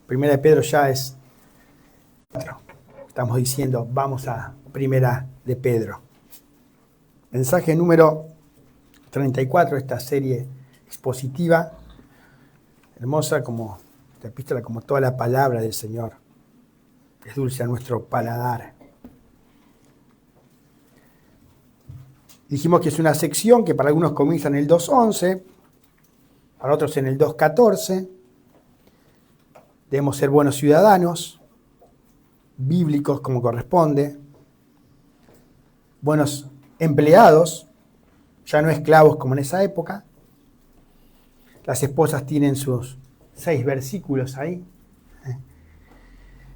Primera de Pedro ya es 4. Estamos diciendo, vamos a Primera de Pedro. Mensaje número 34 de esta serie expositiva. Hermosa como esta epístola, como toda la palabra del Señor. Es dulce a nuestro paladar. Dijimos que es una sección que para algunos comienza en el 2.11, para otros en el 2.14. Debemos ser buenos ciudadanos, bíblicos como corresponde, buenos empleados, ya no esclavos como en esa época. Las esposas tienen sus 6 versículos ahí.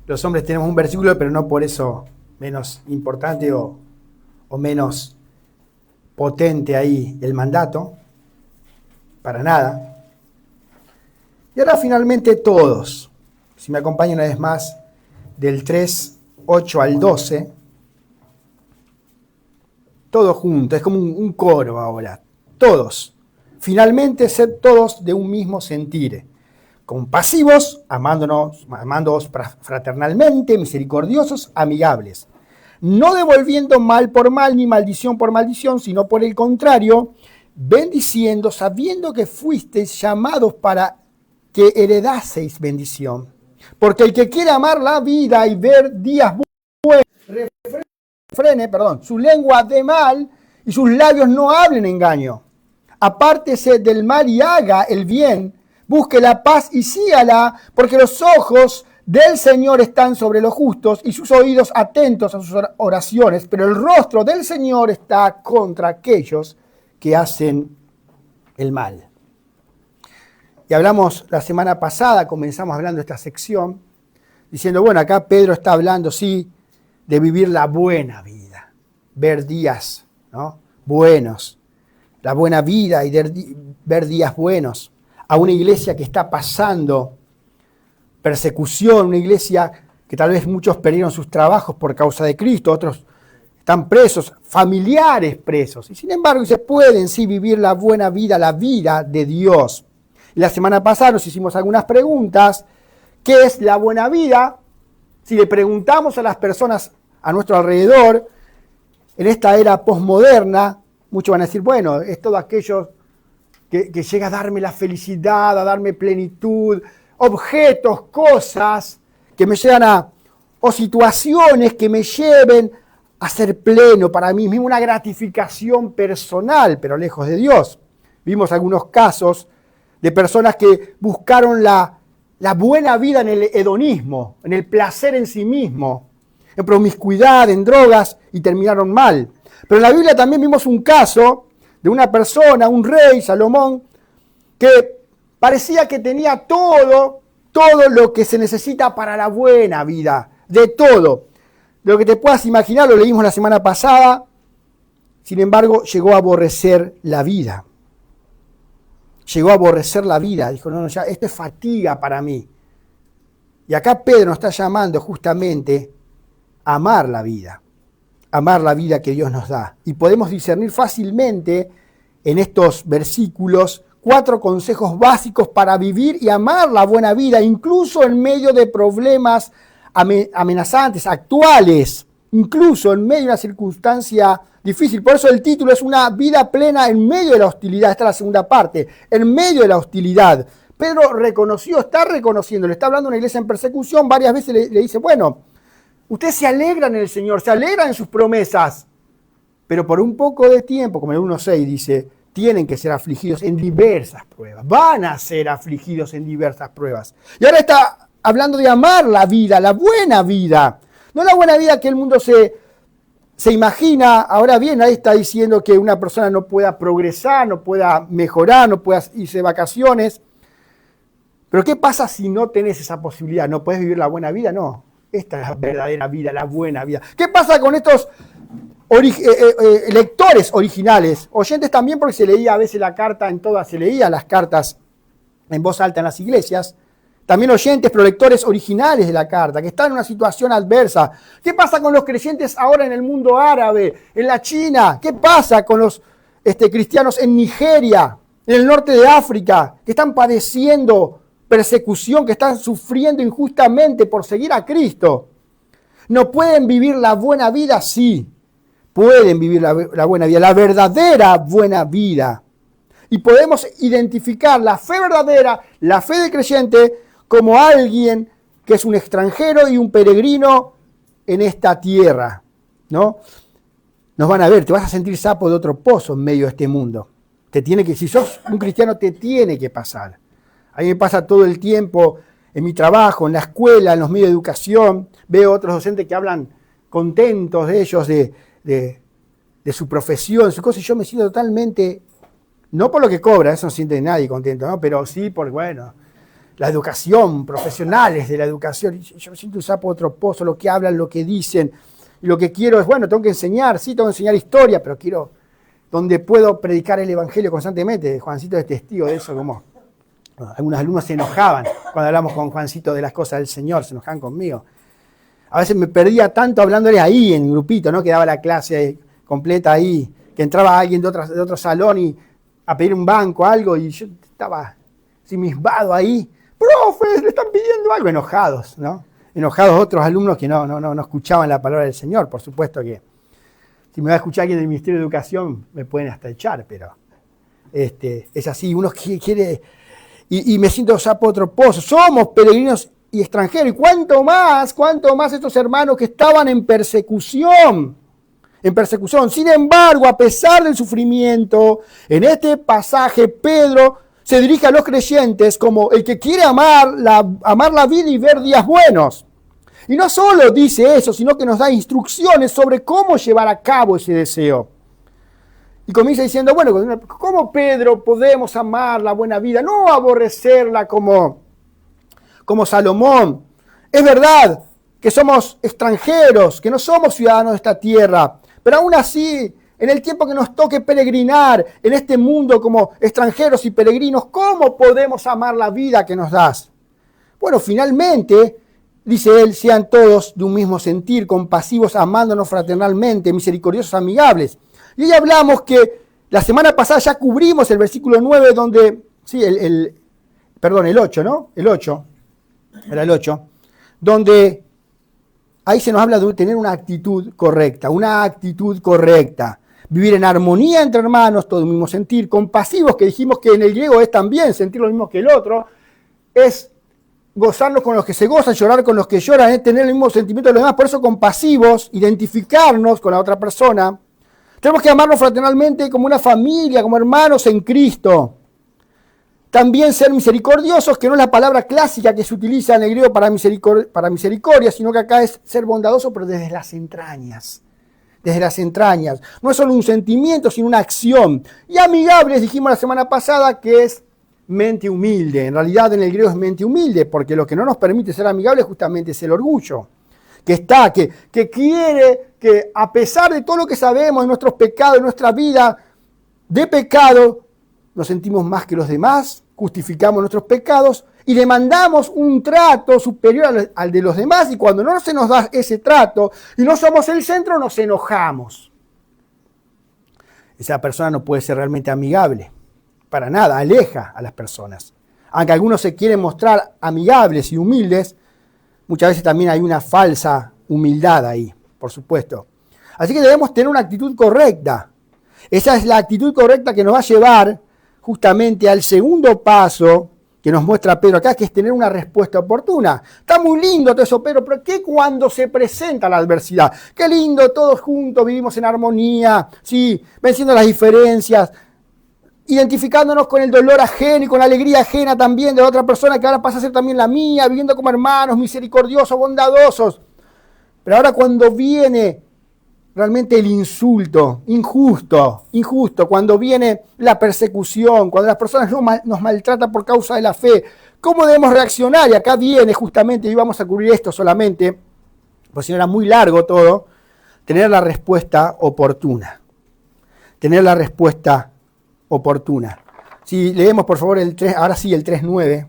Los hombres tenemos un versículo, pero no por eso menos importante o menos potente ahí el mandato, para nada. Y ahora finalmente todos, si me acompañan una vez más, del 3:8 al 12, todos juntos, es como un coro ahora, todos. Finalmente sed todos de un mismo sentir, compasivos, amándoos fraternalmente, misericordiosos, amigables, no devolviendo mal por mal ni maldición por maldición, sino por el contrario, bendiciendo, sabiendo que fuisteis llamados para que heredaseis bendición. Porque el que quiere amar la vida y ver días buenos, refrene su lengua de mal y sus labios no hablen engaño. Apártese del mal y haga el bien, busque la paz y sígala, porque los ojos del Señor están sobre los justos y sus oídos atentos a sus oraciones, pero el rostro del Señor está contra aquellos que hacen el mal. Y hablamos la semana pasada, comenzamos hablando de esta sección, diciendo, bueno, acá Pedro está hablando, sí, de vivir la buena vida, ver días, ¿no?, buenos, la buena vida y ver días buenos, a una iglesia que está pasando persecución, una iglesia que tal vez muchos perdieron sus trabajos por causa de Cristo, otros están presos, familiares presos, y sin embargo se pueden sí vivir la buena vida, la vida de Dios. Y la semana pasada nos hicimos algunas preguntas. ¿Qué es la buena vida? Si le preguntamos a las personas a nuestro alrededor, en esta era posmoderna, muchos van a decir, bueno, es todo aquello que llega a darme la felicidad, a darme plenitud, objetos, cosas que me llevan o situaciones que me lleven a ser pleno para mí mismo, una gratificación personal, pero lejos de Dios. Vimos algunos casos de personas que buscaron la buena vida en el hedonismo, en el placer en sí mismo, en promiscuidad, en drogas, y terminaron mal. Pero en la Biblia también vimos un caso de una persona, un rey, Salomón, que parecía que tenía todo lo que se necesita para la buena vida, de todo. De lo que te puedas imaginar, lo leímos la semana pasada, sin embargo, llegó a aborrecer la vida. Llegó a aborrecer la vida, dijo, no, ya esto es fatiga para mí. Y acá Pedro nos está llamando justamente a amar la vida que Dios nos da. Y podemos discernir fácilmente en estos versículos 4 consejos básicos para vivir y amar la buena vida, incluso en medio de problemas amenazantes, actuales, incluso en medio de una circunstancia difícil. Por eso el título es una vida plena en medio de la hostilidad. Esta es la segunda parte, en medio de la hostilidad. Pedro está reconociendo, le está hablando a una iglesia en persecución, varias veces le dice, bueno, ustedes se alegran en el Señor, se alegran en sus promesas, pero por un poco de tiempo, como en el 1.6 dice, tienen que ser afligidos en diversas pruebas, van a ser afligidos en diversas pruebas. Y ahora está hablando de amar la vida, la buena vida, no la buena vida que el mundo se imagina. Ahora bien, ahí está diciendo que una persona no pueda progresar, no pueda mejorar, no pueda irse de vacaciones. Pero ¿qué pasa si no tenés esa posibilidad? ¿No podés vivir la buena vida? No, esta es la verdadera vida, la buena vida. ¿Qué pasa con estos lectores originales? Oyentes también, porque se leía a veces la carta se leía las cartas en voz alta en las iglesias. También oyentes, pero lectores originales de la carta, que están en una situación adversa. ¿Qué pasa con los creyentes ahora en el mundo árabe, en la China? ¿Qué pasa con los cristianos en Nigeria, en el norte de África, que están padeciendo persecución, que están sufriendo injustamente por seguir a Cristo. ¿No pueden vivir la buena vida? Sí, pueden vivir la buena vida, la verdadera buena vida. Y podemos identificar la fe verdadera, la fe del creyente, como alguien que es un extranjero y un peregrino en esta tierra, ¿no? Nos van a ver, te vas a sentir sapo de otro pozo en medio de este mundo. Si sos un cristiano, te tiene que pasar. A mí me pasa todo el tiempo en mi trabajo, en la escuela, en los medios de educación. Veo otros docentes que hablan contentos de ellos, de su profesión, su cosa, y yo me siento totalmente, no por lo que cobra, eso no siente nadie contento, ¿no? Pero sí por, bueno, la educación, profesionales de la educación. Yo me siento un sapo de otro pozo, lo que hablan, lo que dicen. Y lo que quiero es, bueno, tengo que enseñar, sí, tengo que enseñar historia, pero quiero donde puedo predicar el evangelio constantemente. Juancito es testigo de eso, como algunos alumnos se enojaban cuando hablamos con Juancito de las cosas del Señor, se enojaban conmigo. A veces me perdía tanto hablándole ahí en grupito, ¿no? Que daba la clase completa ahí, que entraba alguien de otro salón y a pedir un banco, algo, y yo estaba ensimismado ahí. ¡Profe, le están pidiendo algo! Enojados, ¿no? Enojados otros alumnos que no escuchaban la palabra del Señor. Por supuesto que si me va a escuchar alguien del Ministerio de Educación me pueden hasta echar, pero es así. Uno quiere, y me siento sapo de otro pozo. Somos peregrinos y extranjeros. Y cuánto más estos hermanos que estaban en persecución. Sin embargo, a pesar del sufrimiento, en este pasaje Pedro se dirige a los creyentes como el que quiere amar la vida y ver días buenos. Y no solo dice eso, sino que nos da instrucciones sobre cómo llevar a cabo ese deseo. Y comienza diciendo, bueno, ¿cómo, Pedro, podemos amar la buena vida? No aborrecerla como Salomón. Es verdad que somos extranjeros, que no somos ciudadanos de esta tierra, pero aún así, en el tiempo que nos toque peregrinar en este mundo como extranjeros y peregrinos, ¿cómo podemos amar la vida que nos das? Bueno, finalmente, dice él, sean todos de un mismo sentir, compasivos, amándonos fraternalmente, misericordiosos, amigables. Y hoy hablamos que la semana pasada ya cubrimos el versículo 9, donde, sí, el 8, ¿no? El 8, era el 8, donde ahí se nos habla de tener una actitud correcta. Vivir en armonía entre hermanos, todo el mismo sentir, compasivos, que dijimos que en el griego es también sentir lo mismo que el otro, es gozarnos con los que se gozan, llorar con los que lloran, es tener el mismo sentimiento de los demás. Por eso compasivos, identificarnos con la otra persona. Tenemos que amarnos fraternalmente como una familia, como hermanos en Cristo. También ser misericordiosos, que no es la palabra clásica que se utiliza en el griego para misericordia, sino que acá es ser bondadoso, pero desde las entrañas. Desde las entrañas. No es solo un sentimiento, sino una acción. Y amigables, dijimos la semana pasada, que es mente humilde. En realidad en el griego es mente humilde, porque lo que no nos permite ser amigables justamente es el orgullo. Que quiere que a pesar de todo lo que sabemos de nuestros pecados, de nuestra vida de pecado, nos sentimos más que los demás, justificamos nuestros pecados y demandamos un trato superior al de los demás, y cuando no se nos da ese trato y no somos el centro, nos enojamos. Esa persona no puede ser realmente amigable, para nada, aleja a las personas. Aunque algunos se quieren mostrar amigables y humildes, muchas veces también hay una falsa humildad ahí, por supuesto. Así que debemos tener una actitud correcta. Esa es la actitud correcta que nos va a llevar justamente al segundo paso que nos muestra Pedro acá, que es tener una respuesta oportuna. Está muy lindo todo eso, Pedro, pero ¿qué cuando se presenta la adversidad? Qué lindo, todos juntos vivimos en armonía, sí, venciendo las diferencias, identificándonos con el dolor ajeno y con la alegría ajena también de la otra persona, que ahora pasa a ser también la mía, viviendo como hermanos, misericordiosos, bondadosos. Pero ahora cuando viene realmente el insulto, injusto, cuando viene la persecución, cuando las personas nos maltratan por causa de la fe, ¿cómo debemos reaccionar? Y acá viene justamente, y vamos a cubrir esto solamente, pues si no era muy largo todo, tener la respuesta oportuna. Tener la respuesta oportuna. Si leemos por favor el 3, ahora sí el 3.9.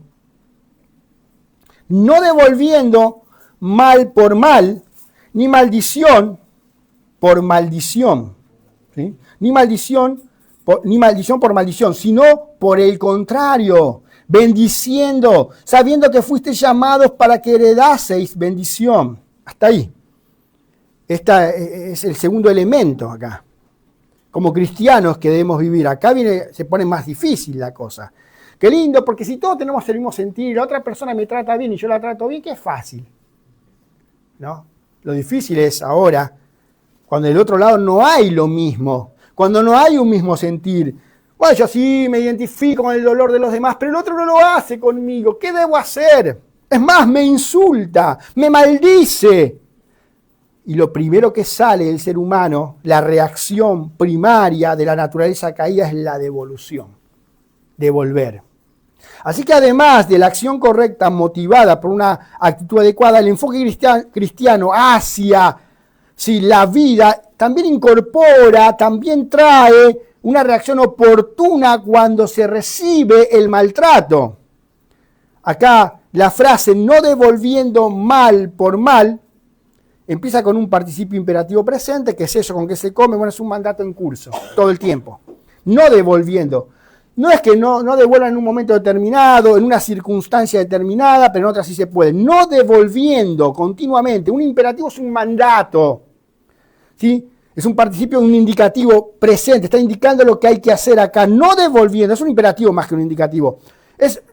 No devolviendo mal por mal, ni maldición por maldición, ¿sí? Ni maldición por maldición, sino por el contrario, bendiciendo, sabiendo que fuiste llamados para que heredaseis bendición. Hasta ahí. Este es el segundo elemento acá. Como cristianos que debemos vivir. Acá se pone más difícil la cosa. Qué lindo, porque si todos tenemos el mismo sentir, la otra persona me trata bien y yo la trato bien, qué fácil, ¿no? Lo difícil es ahora, cuando del otro lado no hay lo mismo, cuando no hay un mismo sentir. Bueno, yo sí me identifico con el dolor de los demás, pero el otro no lo hace conmigo. ¿Qué debo hacer? Es más, me insulta, me maldice. Y lo primero que sale del ser humano, la reacción primaria de la naturaleza caída es la devolución, devolver. Así que además de la acción correcta motivada por una actitud adecuada, el enfoque cristiano hacia la vida también incorpora, también trae una reacción oportuna cuando se recibe el maltrato. Acá la frase no devolviendo mal por mal empieza con un participio imperativo presente, que es eso con que se come, bueno, es un mandato en curso todo el tiempo. No devolviendo. No es que no devuelvan en un momento determinado, en una circunstancia determinada, pero en otra sí se puede. No devolviendo continuamente. Un imperativo es un mandato. ¿Sí? Es un participio, un indicativo presente. Está indicando lo que hay que hacer acá. No devolviendo. Es un imperativo más que un indicativo.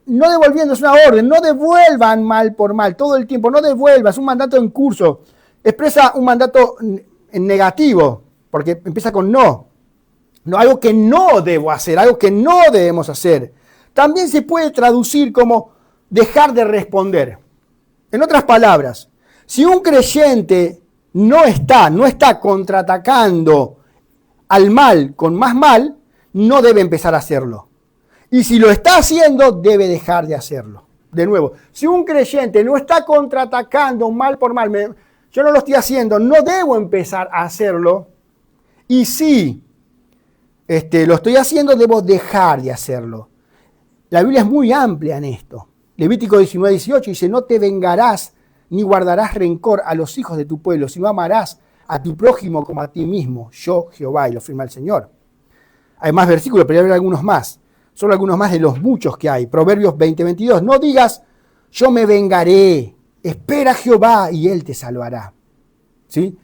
No devolviendo, es una orden. No devuelvan mal por mal. Todo el tiempo. No devuelvan. Es un mandato en curso. Expresa un mandato en negativo, porque empieza con no. No, algo que no debo hacer, algo que no debemos hacer. También se puede traducir como dejar de responder. En otras palabras, si un creyente no está contraatacando al mal con más mal, no debe empezar a hacerlo. Y si lo está haciendo, debe dejar de hacerlo. De nuevo, si un creyente no está contraatacando mal por mal, yo no lo estoy haciendo, no debo empezar a hacerlo. Y si lo estoy haciendo, debo dejar de hacerlo. La Biblia es muy amplia en esto. Levítico 19:18 dice, no te vengarás ni guardarás rencor a los hijos de tu pueblo, sino amarás a tu prójimo como a ti mismo, yo Jehová, y lo firma el Señor. Hay más versículos, pero hay algunos más. Solo algunos más de los muchos que hay. Proverbios 20:22, no digas, yo me vengaré, espera a Jehová y Él te salvará. ¿Sí?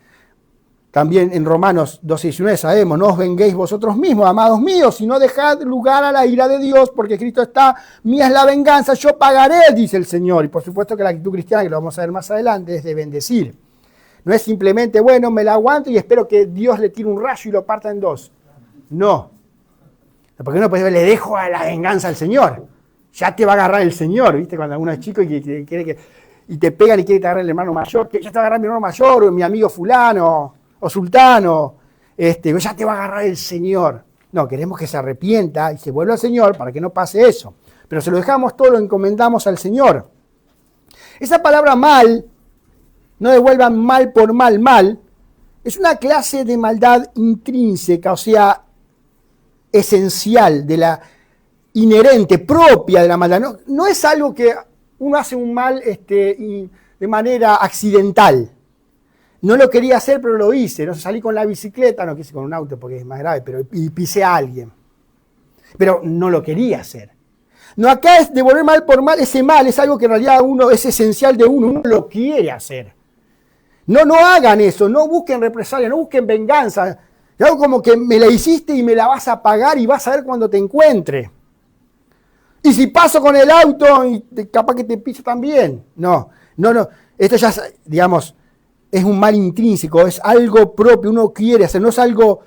También en Romanos 12:19 sabemos, no os venguéis vosotros mismos, amados míos, sino dejad lugar a la ira de Dios, porque Cristo está, mía es la venganza, yo pagaré, dice el Señor. Y por supuesto que la actitud cristiana, que lo vamos a ver más adelante, es de bendecir. No es simplemente, bueno, me la aguanto y espero que Dios le tire un rayo y lo parta en dos. No. Porque uno puede decir, le dejo a la venganza al Señor. Ya te va a agarrar el Señor, ¿viste? Cuando uno es chico y quiere que... y te pegan y quiere que te agarre el hermano mayor, que ya te va a agarrar mi hermano mayor, o mi amigo fulano, o sultano, ya te va a agarrar el Señor. No, queremos que se arrepienta y se vuelva al Señor para que no pase eso. Pero se lo dejamos todo, lo encomendamos al Señor. Esa palabra mal, no devuelvan mal por mal, mal, es una clase de maldad intrínseca, o sea, esencial, de la inherente, propia de la maldad. No es algo que uno hace un mal de manera accidental. No lo quería hacer, pero lo hice. No salí con la bicicleta, no quise con un auto porque es más grave, y pisé a alguien. Pero no lo quería hacer. No, acá es devolver mal por mal. Ese mal es algo que en realidad es esencial de uno. Uno lo quiere hacer. No hagan eso. No busquen represalia, no busquen venganza. Es algo como que me la hiciste y me la vas a pagar y vas a ver cuando te encuentre. Y si paso con el auto, y capaz que te piso también. No. Esto ya, digamos, es un mal intrínseco, es algo propio, uno quiere hacer, no es algo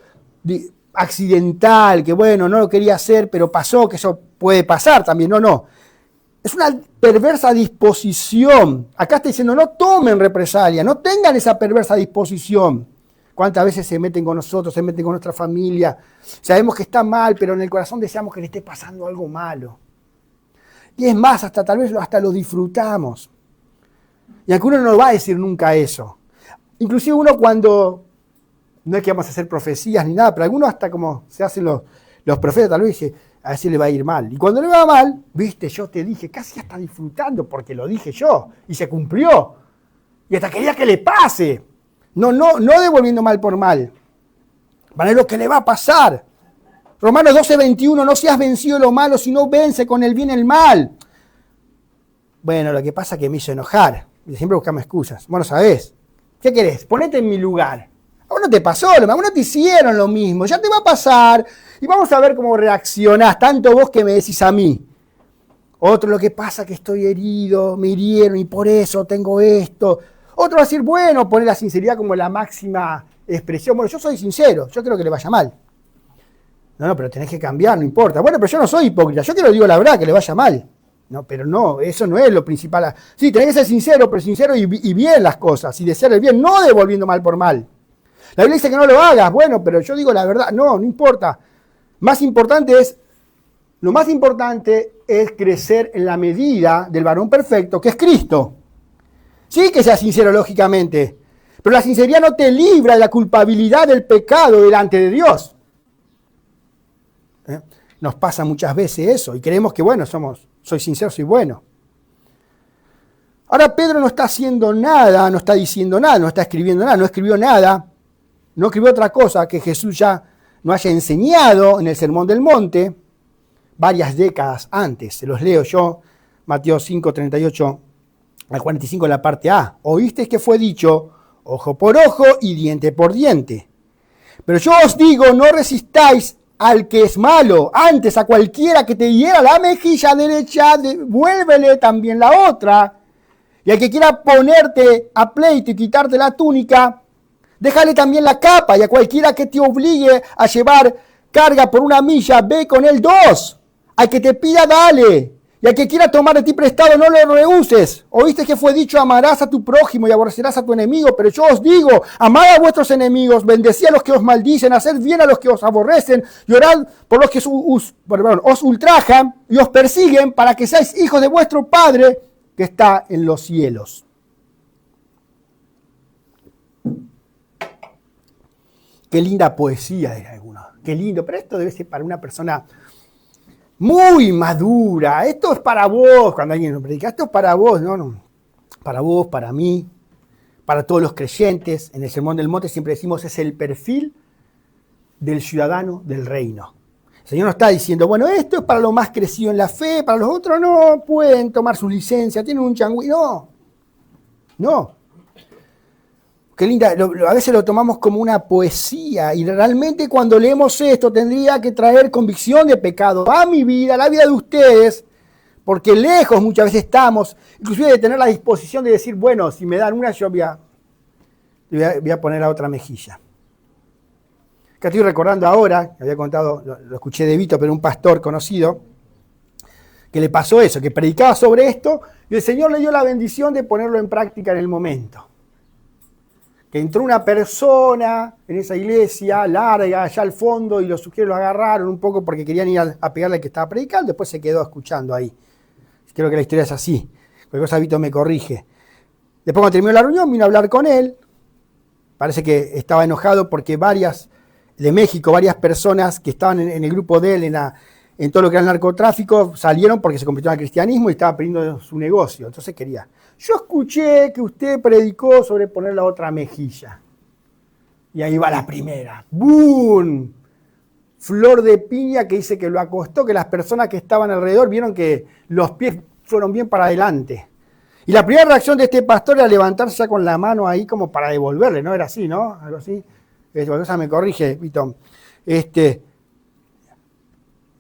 accidental, que bueno, no lo quería hacer, pero pasó, que eso puede pasar también. No. Es una perversa disposición. Acá está diciendo, no tomen represalia, no tengan esa perversa disposición. ¿Cuántas veces se meten con nosotros, se meten con nuestra familia? Sabemos que está mal, pero en el corazón deseamos que le esté pasando algo malo. Y es más, tal vez hasta lo disfrutamos. Y aunque uno no va a decir nunca eso. Inclusive uno cuando, no es que vamos a hacer profecías ni nada, pero algunos hasta como se hacen los profetas, tal vez dice, a ver si le va a ir mal. Y cuando le va mal, viste, yo te dije, casi hasta disfrutando porque lo dije yo y se cumplió. Y hasta quería que le pase. No devolviendo mal por mal. Para lo que le va a pasar. Romanos 12:21, no seas vencido de lo malo, sino vence con el bien el mal. Bueno, lo que pasa es que me hizo enojar. Y siempre buscamos excusas. Bueno, ¿sabés? ¿Qué querés? Ponete en mi lugar. A vos no te pasó, a vos no te hicieron lo mismo. Ya te va a pasar. Y vamos a ver cómo reaccionás, tanto vos que me decís a mí. Otro, lo que pasa es que estoy herido, me hirieron y por eso tengo esto. Otro va a decir, bueno, poner la sinceridad como la máxima expresión. Bueno, yo soy sincero, yo creo que le vaya mal. No, pero tenés que cambiar, no importa. Bueno, pero yo no soy hipócrita, yo quiero digo la verdad, que le vaya mal. No, pero no, eso no es lo principal. Sí, tenés que ser sincero, pero sincero y bien las cosas, y desear el bien, no devolviendo mal por mal. La Biblia dice que no lo hagas, bueno, pero yo digo la verdad, no importa. Lo más importante es crecer en la medida del varón perfecto, que es Cristo. Sí que seas sincero, lógicamente, pero la sinceridad no te libra de la culpabilidad del pecado delante de Dios. Nos pasa muchas veces eso y creemos que, bueno, soy sincero, soy bueno. Ahora Pedro no está haciendo nada, no está diciendo nada, no está escribiendo nada, no escribió nada, no escribió otra cosa que Jesús ya no haya enseñado en el Sermón del Monte varias décadas antes. Se los leo yo, Mateo 5, 38 al 45, la parte A. Oísteis que fue dicho, ojo por ojo y diente por diente. Pero yo os digo, no resistáis al que es malo, antes a cualquiera que te hiera la mejilla derecha, devuélvele también la otra. Y al que quiera ponerte a pleito y quitarte la túnica, déjale también la capa. Y a cualquiera que te obligue a llevar carga por 1 milla, ve con él 2. Al que te pida, dale. Y al que quiera tomar de ti prestado, no lo rehuses. Oíste que fue dicho, amarás a tu prójimo y aborrecerás a tu enemigo. Pero yo os digo, amad a vuestros enemigos, bendecid a los que os maldicen, haced bien a los que os aborrecen, y orad por los que os ultrajan y os persiguen, para que seáis hijos de vuestro Padre que está en los cielos. Qué linda poesía, dirá alguno. Qué lindo, pero esto debe ser para una persona muy madura. Esto es para vos, cuando alguien lo predica. Esto es para vos, no. Para vos, para mí, para todos los creyentes. En el Sermón del Monte siempre decimos, es el perfil del ciudadano del reino. El Señor no está diciendo, bueno, esto es para los más crecidos en la fe, para los otros no, pueden tomar su licencia, tienen un changüí. No. Qué linda, a veces lo tomamos como una poesía y realmente cuando leemos esto tendría que traer convicción de pecado a mi vida, a la vida de ustedes, porque lejos muchas veces estamos, inclusive de tener la disposición de decir, bueno, si me dan una yo voy a poner la otra mejilla. Que estoy recordando ahora, había contado, lo escuché de Vito, pero un pastor conocido, que le pasó eso, que predicaba sobre esto y el Señor le dio la bendición de ponerlo en práctica en el momento. Que entró una persona en esa iglesia larga, allá al fondo, y los sugieros lo agarraron un poco porque querían ir a pegarle al que estaba predicando, después se quedó escuchando ahí. Creo que la historia es así. Cualquier cosa Vito me corrige. Después cuando terminó la reunión vino a hablar con él. Parece que estaba enojado porque varias personas que estaban en el grupo de él, en todo lo que era el narcotráfico, salieron porque se convirtieron al cristianismo y estaba perdiendo su negocio. Entonces quería. Yo escuché que usted predicó sobre poner la otra mejilla. Y ahí va la primera. ¡Bum! Flor de piña que dice que lo acostó, que las personas que estaban alrededor vieron que los pies fueron bien para adelante. Y la primera reacción de este pastor era levantarse ya con la mano ahí como para devolverle, ¿no? Era así, ¿no? Algo así. Cualquier cosa me corrige, Vito.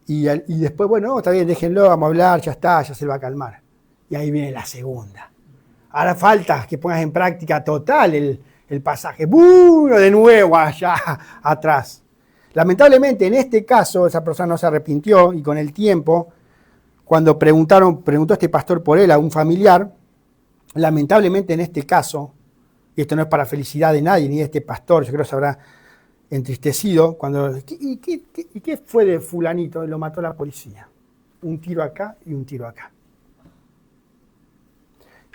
Y después, bueno, está bien, déjenlo, vamos a hablar, ya está, ya se va a calmar. Y ahí viene la segunda. Ahora falta que pongas en práctica total el pasaje. ¡Bum! De nuevo allá atrás. Lamentablemente, en este caso, esa persona no se arrepintió y con el tiempo, cuando preguntó este pastor por él a un familiar, lamentablemente en este caso, y esto no es para felicidad de nadie, ni de este pastor, yo creo que se habrá entristecido, ¿y qué fue de fulanito? Lo mató la policía. Un tiro acá y un tiro acá.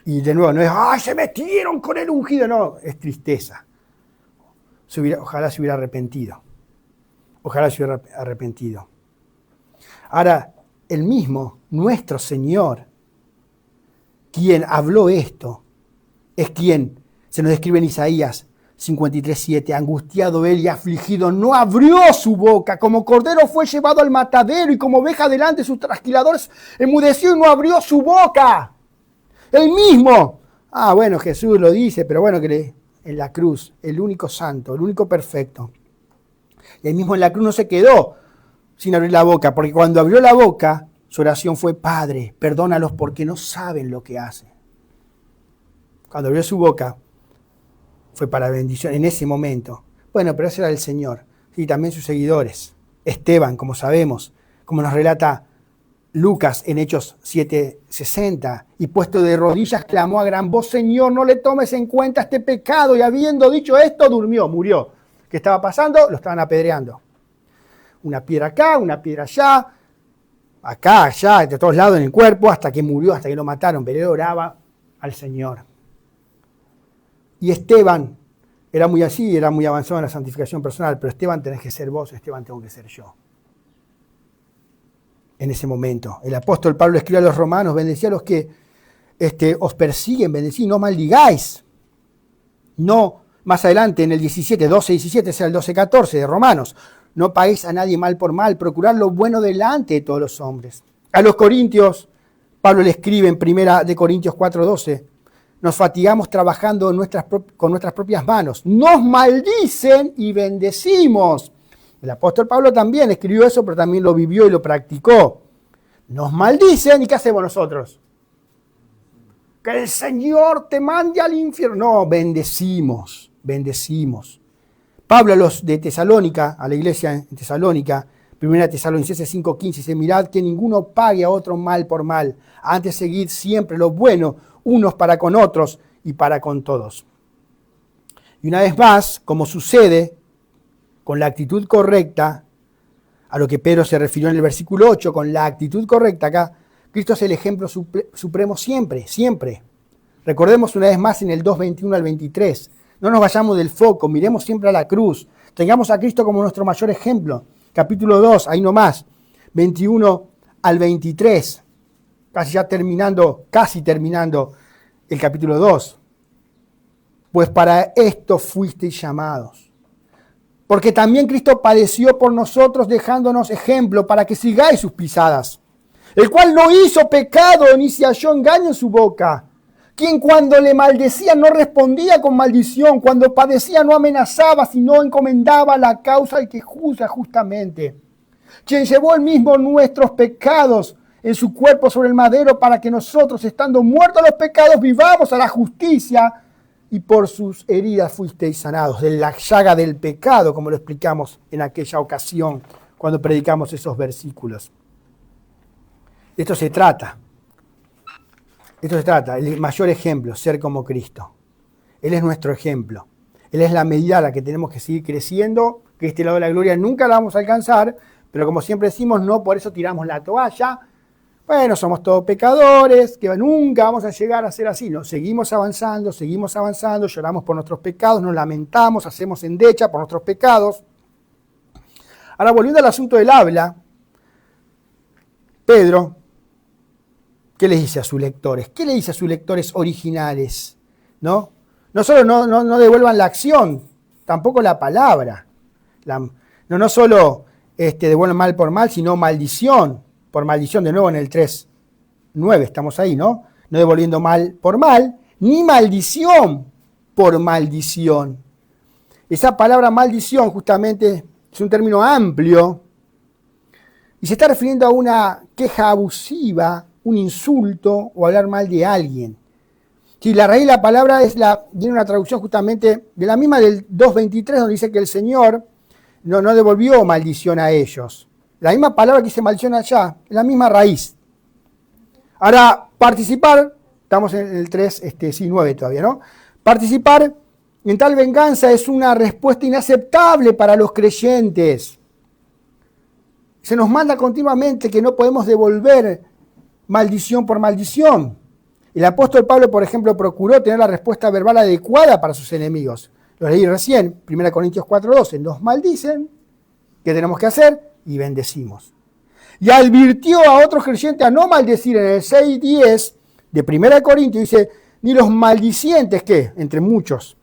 Y de nuevo, no es, ¡ay, se metieron con el ungido! No, es tristeza. Ojalá se hubiera arrepentido. Ojalá se hubiera arrepentido. Ahora, el mismo, nuestro Señor, quien habló esto, es quien se nos describe en Isaías 53:7, angustiado él y afligido, no abrió su boca, como cordero fue llevado al matadero y como oveja delante de sus trasquiladores, enmudeció y no abrió su boca. Él mismo. Bueno, Jesús lo dice, pero bueno, que en la cruz, el único santo, el único perfecto. Y él mismo en la cruz no se quedó sin abrir la boca, porque cuando abrió la boca, su oración fue: Padre, perdónalos porque no saben lo que hacen. Cuando abrió su boca, fue para bendición en ese momento. Bueno, pero ese era el Señor. Y también sus seguidores. Esteban, como sabemos, como nos relata Lucas en Hechos 7:60, y puesto de rodillas clamó a gran voz: Señor, no le tomes en cuenta este pecado. Y habiendo dicho esto, durmió, murió. ¿Qué estaba pasando? Lo estaban apedreando. Una piedra acá, una piedra allá, acá, allá, de todos lados en el cuerpo, hasta que murió, hasta que lo mataron. Pero él oraba al Señor. Y Esteban era muy así, era muy avanzado en la santificación personal, pero Esteban tenés que ser vos, Esteban tengo que ser yo. En ese momento, el apóstol Pablo escribe a los romanos: bendecid a los que os persiguen, bendecid, no maldigáis. No, más adelante en el 12:17, sea el 12:14 de Romanos: no paguéis a nadie mal por mal, procurad lo bueno delante de todos los hombres. A los corintios, Pablo le escribe en 1 Corintios 4:12: nos fatigamos trabajando con nuestras propias manos. Nos maldicen y bendecimos. El apóstol Pablo también escribió eso, pero también lo vivió y lo practicó. Nos maldicen, ¿y qué hacemos nosotros? Que el Señor te mande al infierno. No, bendecimos, bendecimos. Pablo a los de Tesalónica, a la iglesia en Tesalónica, 1 Tesalonicenses 5:15, dice: mirad que ninguno pague a otro mal por mal. Antes seguid siempre lo bueno, unos para con otros y para con todos. Y una vez más, como sucede con la actitud correcta, a lo que Pedro se refirió en el versículo 8, con la actitud correcta acá, Cristo es el ejemplo supremo siempre, siempre. Recordemos una vez más en el 2:21 al 23. No nos vayamos del foco, miremos siempre a la cruz. Tengamos a Cristo como nuestro mayor ejemplo. Capítulo 2, ahí nomás, 21 al 23. Casi terminando el capítulo 2. Pues para esto fuisteis llamados. Porque también Cristo padeció por nosotros, dejándonos ejemplo para que sigáis sus pisadas. El cual no hizo pecado ni se halló engaño en su boca. Quien cuando le maldecía no respondía con maldición, cuando padecía no amenazaba, sino encomendaba la causa al que juzga justamente. Quien llevó él mismo nuestros pecados en su cuerpo sobre el madero, para que nosotros, estando muertos a los pecados, vivamos a la justicia, y por sus heridas fuisteis sanados. De la llaga del pecado, como lo explicamos en aquella ocasión, cuando predicamos esos versículos. De esto se trata. El mayor ejemplo, ser como Cristo. Él es nuestro ejemplo. Él es la medida a la que tenemos que seguir creciendo, que este lado de la gloria nunca la vamos a alcanzar, pero como siempre decimos, no por eso tiramos la toalla. Bueno, somos todos pecadores, que nunca vamos a llegar a ser así. No, seguimos avanzando, lloramos por nuestros pecados, nos lamentamos, hacemos endecha por nuestros pecados. Ahora, volviendo al asunto del habla, Pedro, ¿qué les dice a sus lectores? ¿Qué le dice a sus lectores originales? No solo no devuelvan la acción, tampoco la palabra. No solo devuelvan mal por mal, sino maldición por maldición. De nuevo en el 3:9 estamos ahí, ¿no? No devolviendo mal por mal, ni maldición por maldición. Esa palabra maldición justamente es un término amplio y se está refiriendo a una queja abusiva, un insulto o hablar mal de alguien. Sí, la raíz de la palabra tiene una traducción justamente de la misma del 2:23, donde dice que el Señor no devolvió maldición a ellos. La misma palabra que dice maldición allá, es la misma raíz. Ahora, participar, estamos en el 3:9 todavía, ¿no? Participar en tal venganza es una respuesta inaceptable para los creyentes. Se nos manda continuamente que no podemos devolver maldición por maldición. El apóstol Pablo, por ejemplo, procuró tener la respuesta verbal adecuada para sus enemigos. Lo leí recién, 1 Corintios 4:12. Nos maldicen, ¿qué tenemos que hacer? Y bendecimos. Y advirtió a otros creyentes a no maldecir en el 6:10 de 1 Corintios. Dice, ni los maldicientes, ¿qué? Entre muchos.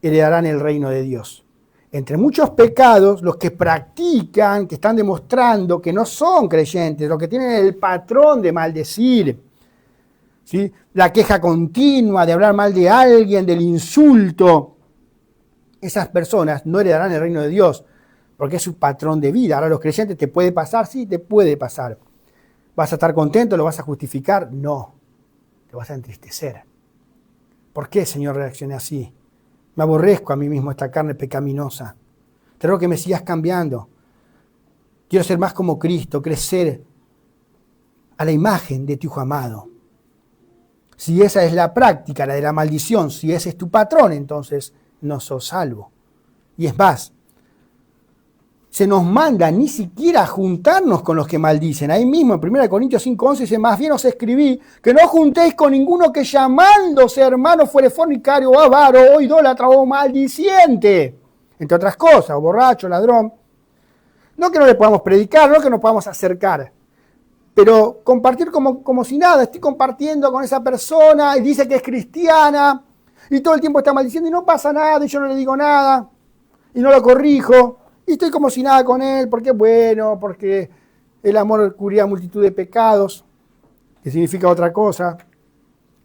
heredarán el reino de Dios. Entre muchos pecados, los que practican, que están demostrando que no son creyentes, los que tienen el patrón de maldecir, ¿sí? La queja continua de hablar mal de alguien, del insulto, esas personas no heredarán el reino de Dios, porque es su patrón de vida. Ahora, los creyentes, ¿te puede pasar? Sí, te puede pasar. ¿Vas a estar contento? ¿Lo vas a justificar? No, te vas a entristecer. ¿Por qué, Señor, reaccioné así? Me aborrezco a mí mismo esta carne pecaminosa. Te ruego que me sigas cambiando. Quiero ser más como Cristo, crecer a la imagen de tu Hijo amado. Si esa es la práctica, la de la maldición, si ese es tu patrón, entonces no sos salvo. Y es más, se nos manda ni siquiera a juntarnos con los que maldicen. Ahí mismo en 1 Corintios 5:11 dice, más bien os escribí que no juntéis con ninguno que llamándose hermano fuere fornicario o avaro o idólatra o maldiciente, entre otras cosas, o borracho, ladrón. No que no le podamos predicar, no que nos podamos acercar, pero compartir como si nada. Estoy compartiendo con esa persona y dice que es cristiana y todo el tiempo está maldiciendo y no pasa nada y yo no le digo nada y no lo corrijo. Y estoy como si nada con él, porque es bueno, porque el amor cubría multitud de pecados, que significa otra cosa.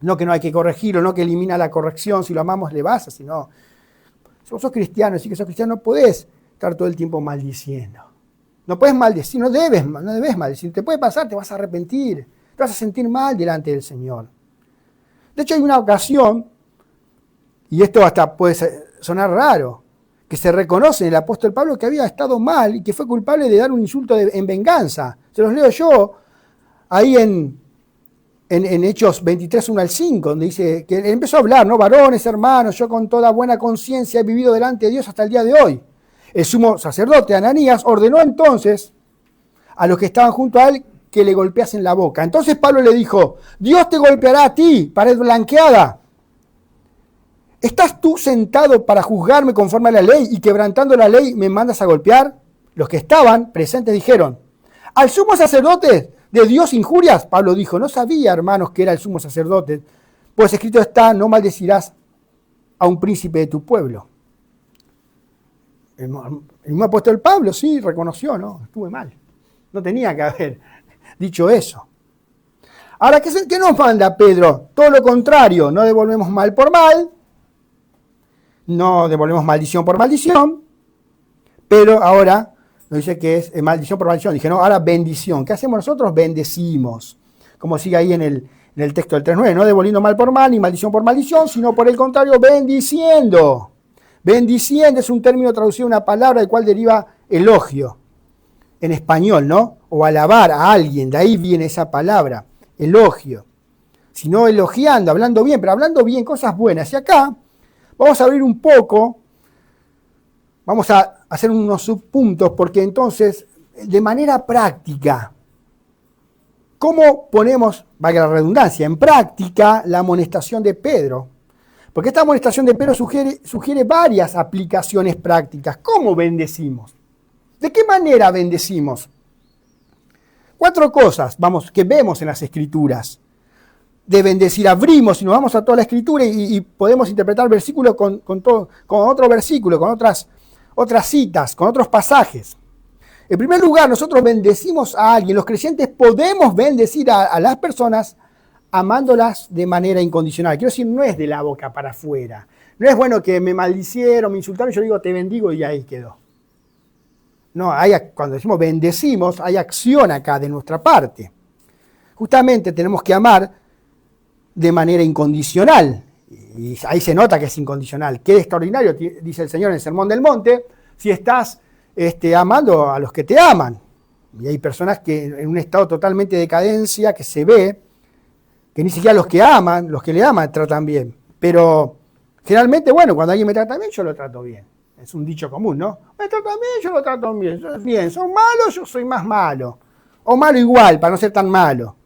No que no hay que corregirlo, no que elimina la corrección, si lo amamos le basta, sino, si vos sos cristiano, si que sos cristiano, no podés estar todo el tiempo maldiciendo. No puedes maldecir, no debes maldecir. Te puede pasar, te vas a arrepentir, te vas a sentir mal delante del Señor. De hecho, hay una ocasión, y esto hasta puede sonar raro, que se reconoce en el apóstol Pablo que había estado mal y que fue culpable de dar un insulto en venganza. Se los leo yo ahí en Hechos 23, 1 al 5, donde dice que él empezó a hablar, ¿no? Varones, hermanos, yo con toda buena conciencia he vivido delante de Dios hasta el día de hoy. El sumo sacerdote Ananías ordenó entonces a los que estaban junto a él que le golpeasen la boca. Entonces Pablo le dijo, Dios te golpeará a ti, pared blanqueada. ¿Estás tú sentado para juzgarme conforme a la ley y quebrantando la ley me mandas a golpear? Los que estaban presentes dijeron, ¿al sumo sacerdote de Dios injurias? Pablo dijo, no sabía, hermanos, que era el sumo sacerdote, pues escrito está, no maldecirás a un príncipe de tu pueblo. El mismo apóstol Pablo sí reconoció, ¿no? Estuve mal. No tenía que haber dicho eso. Ahora, ¿qué nos manda Pedro? Todo lo contrario, no devolvemos mal por mal, no devolvemos maldición por maldición, pero ahora nos dice que es maldición por maldición. Dije, no, ahora bendición. ¿Qué hacemos nosotros? Bendecimos. Como sigue ahí en el texto del 3.9, no devolviendo mal por mal ni maldición por maldición, sino por el contrario, bendiciendo. Bendiciendo es un término traducido a una palabra del cual deriva elogio en español, ¿no? O alabar a alguien, de ahí viene esa palabra, elogio. Sino elogiando, hablando bien, pero hablando bien cosas buenas. Y acá vamos a abrir un poco, vamos a hacer unos subpuntos, porque entonces, de manera práctica, ¿cómo ponemos, valga la redundancia, en práctica la amonestación de Pedro? Porque esta amonestación de Pedro sugiere varias aplicaciones prácticas. ¿Cómo bendecimos? ¿De qué manera bendecimos? 4 cosas que vemos en las Escrituras. De bendecir, abrimos y nos vamos a toda la Escritura y podemos interpretar versículos con otro versículo, con otras citas, con otros pasajes. En primer lugar, nosotros bendecimos a alguien. Los creyentes podemos bendecir a las personas amándolas de manera incondicional. Quiero decir, no es de la boca para afuera. No es bueno que me maldicieron, me insultaron, y yo digo te bendigo y ahí quedó. No, cuando decimos bendecimos, hay acción acá de nuestra parte. Justamente tenemos que amar de manera incondicional. Y ahí se nota que es incondicional. Qué extraordinario, dice el Señor en el Sermón del Monte, si estás amando a los que te aman. Y hay personas que en un estado totalmente de decadencia que se ve, que ni siquiera los que le aman, tratan bien. Pero generalmente, bueno, cuando alguien me trata bien, yo lo trato bien. Es un dicho común, ¿no? Me tratan bien, yo lo trato bien. Bien, son malos, yo soy más malo. O malo igual, para no ser tan malo.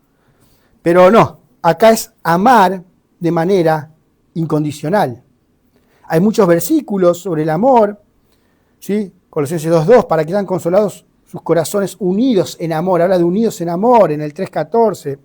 Pero no, acá es amar de manera incondicional. Hay muchos versículos sobre el amor, ¿sí? Colosenses 2.2, para que sean consolados sus corazones unidos en amor. Habla de unidos en amor en el 3.14.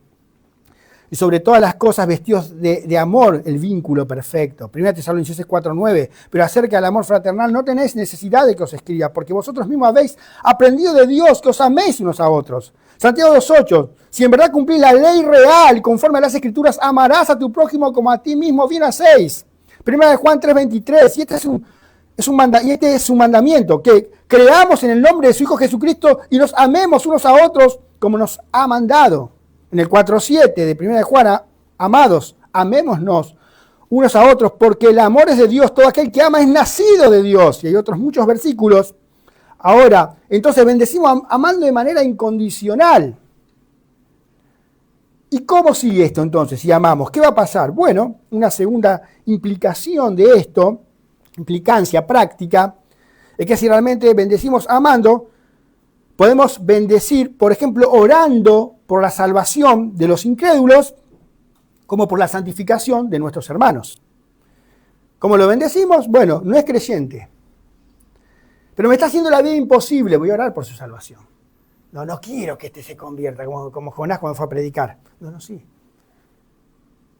y sobre todas las cosas vestidos de amor, el vínculo perfecto. 1 Tesalonicenses 4:9. Pero acerca del amor fraternal no tenéis necesidad de que os escriba, porque vosotros mismos habéis aprendido de Dios que os améis unos a otros. Santiago 2:8. Si en verdad cumplís la ley real, conforme a las Escrituras, amarás a tu prójimo como a ti mismo bien hacéis. 1 Juan 3:23. Y este es un mandamiento, que creamos en el nombre de su Hijo Jesucristo y nos amemos unos a otros como nos ha mandado. En el 4:7 de 1 Juan, amados, amémonos unos a otros, porque el amor es de Dios, todo aquel que ama es nacido de Dios. Y hay otros muchos versículos. Ahora, entonces bendecimos amando de manera incondicional. ¿Y cómo sigue esto entonces si amamos? ¿Qué va a pasar? Bueno, una segunda implicación de esto, implicancia práctica, es que si realmente bendecimos amando, podemos bendecir, por ejemplo, orando por la salvación de los incrédulos, como por la santificación de nuestros hermanos. ¿Cómo lo bendecimos? Bueno, no es creyente, pero me está haciendo la vida imposible, voy a orar por su salvación. No quiero que este se convierta, como Jonás cuando fue a predicar. Sí.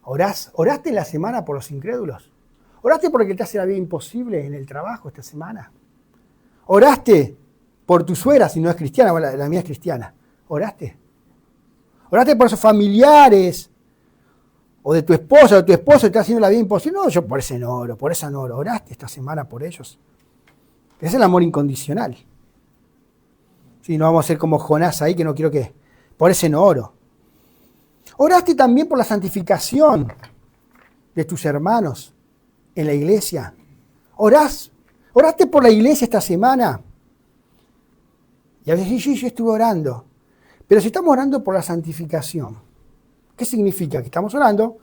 ¿Oraste en la semana por los incrédulos? ¿Oraste porque te hace la vida imposible en el trabajo esta semana? ¿Oraste por tu suegra, si no es cristiana? Bueno, la mía es cristiana. ¿Oraste? ¿Oraste por esos familiares? ¿O de tu esposa o de tu esposo que te está haciendo la vida imposible? No, yo por ese no oro, por esa no oro. ¿Oraste esta semana por ellos? Ese es el amor incondicional. Sí, no vamos a ser como Jonás ahí, que no quiero que... Por ese no oro. ¿Oraste también por la santificación de tus hermanos en la iglesia? ¿Oraste por la iglesia esta semana? Y a veces sí, yo estuve orando. Pero si estamos orando por la santificación, ¿qué significa? Que estamos orando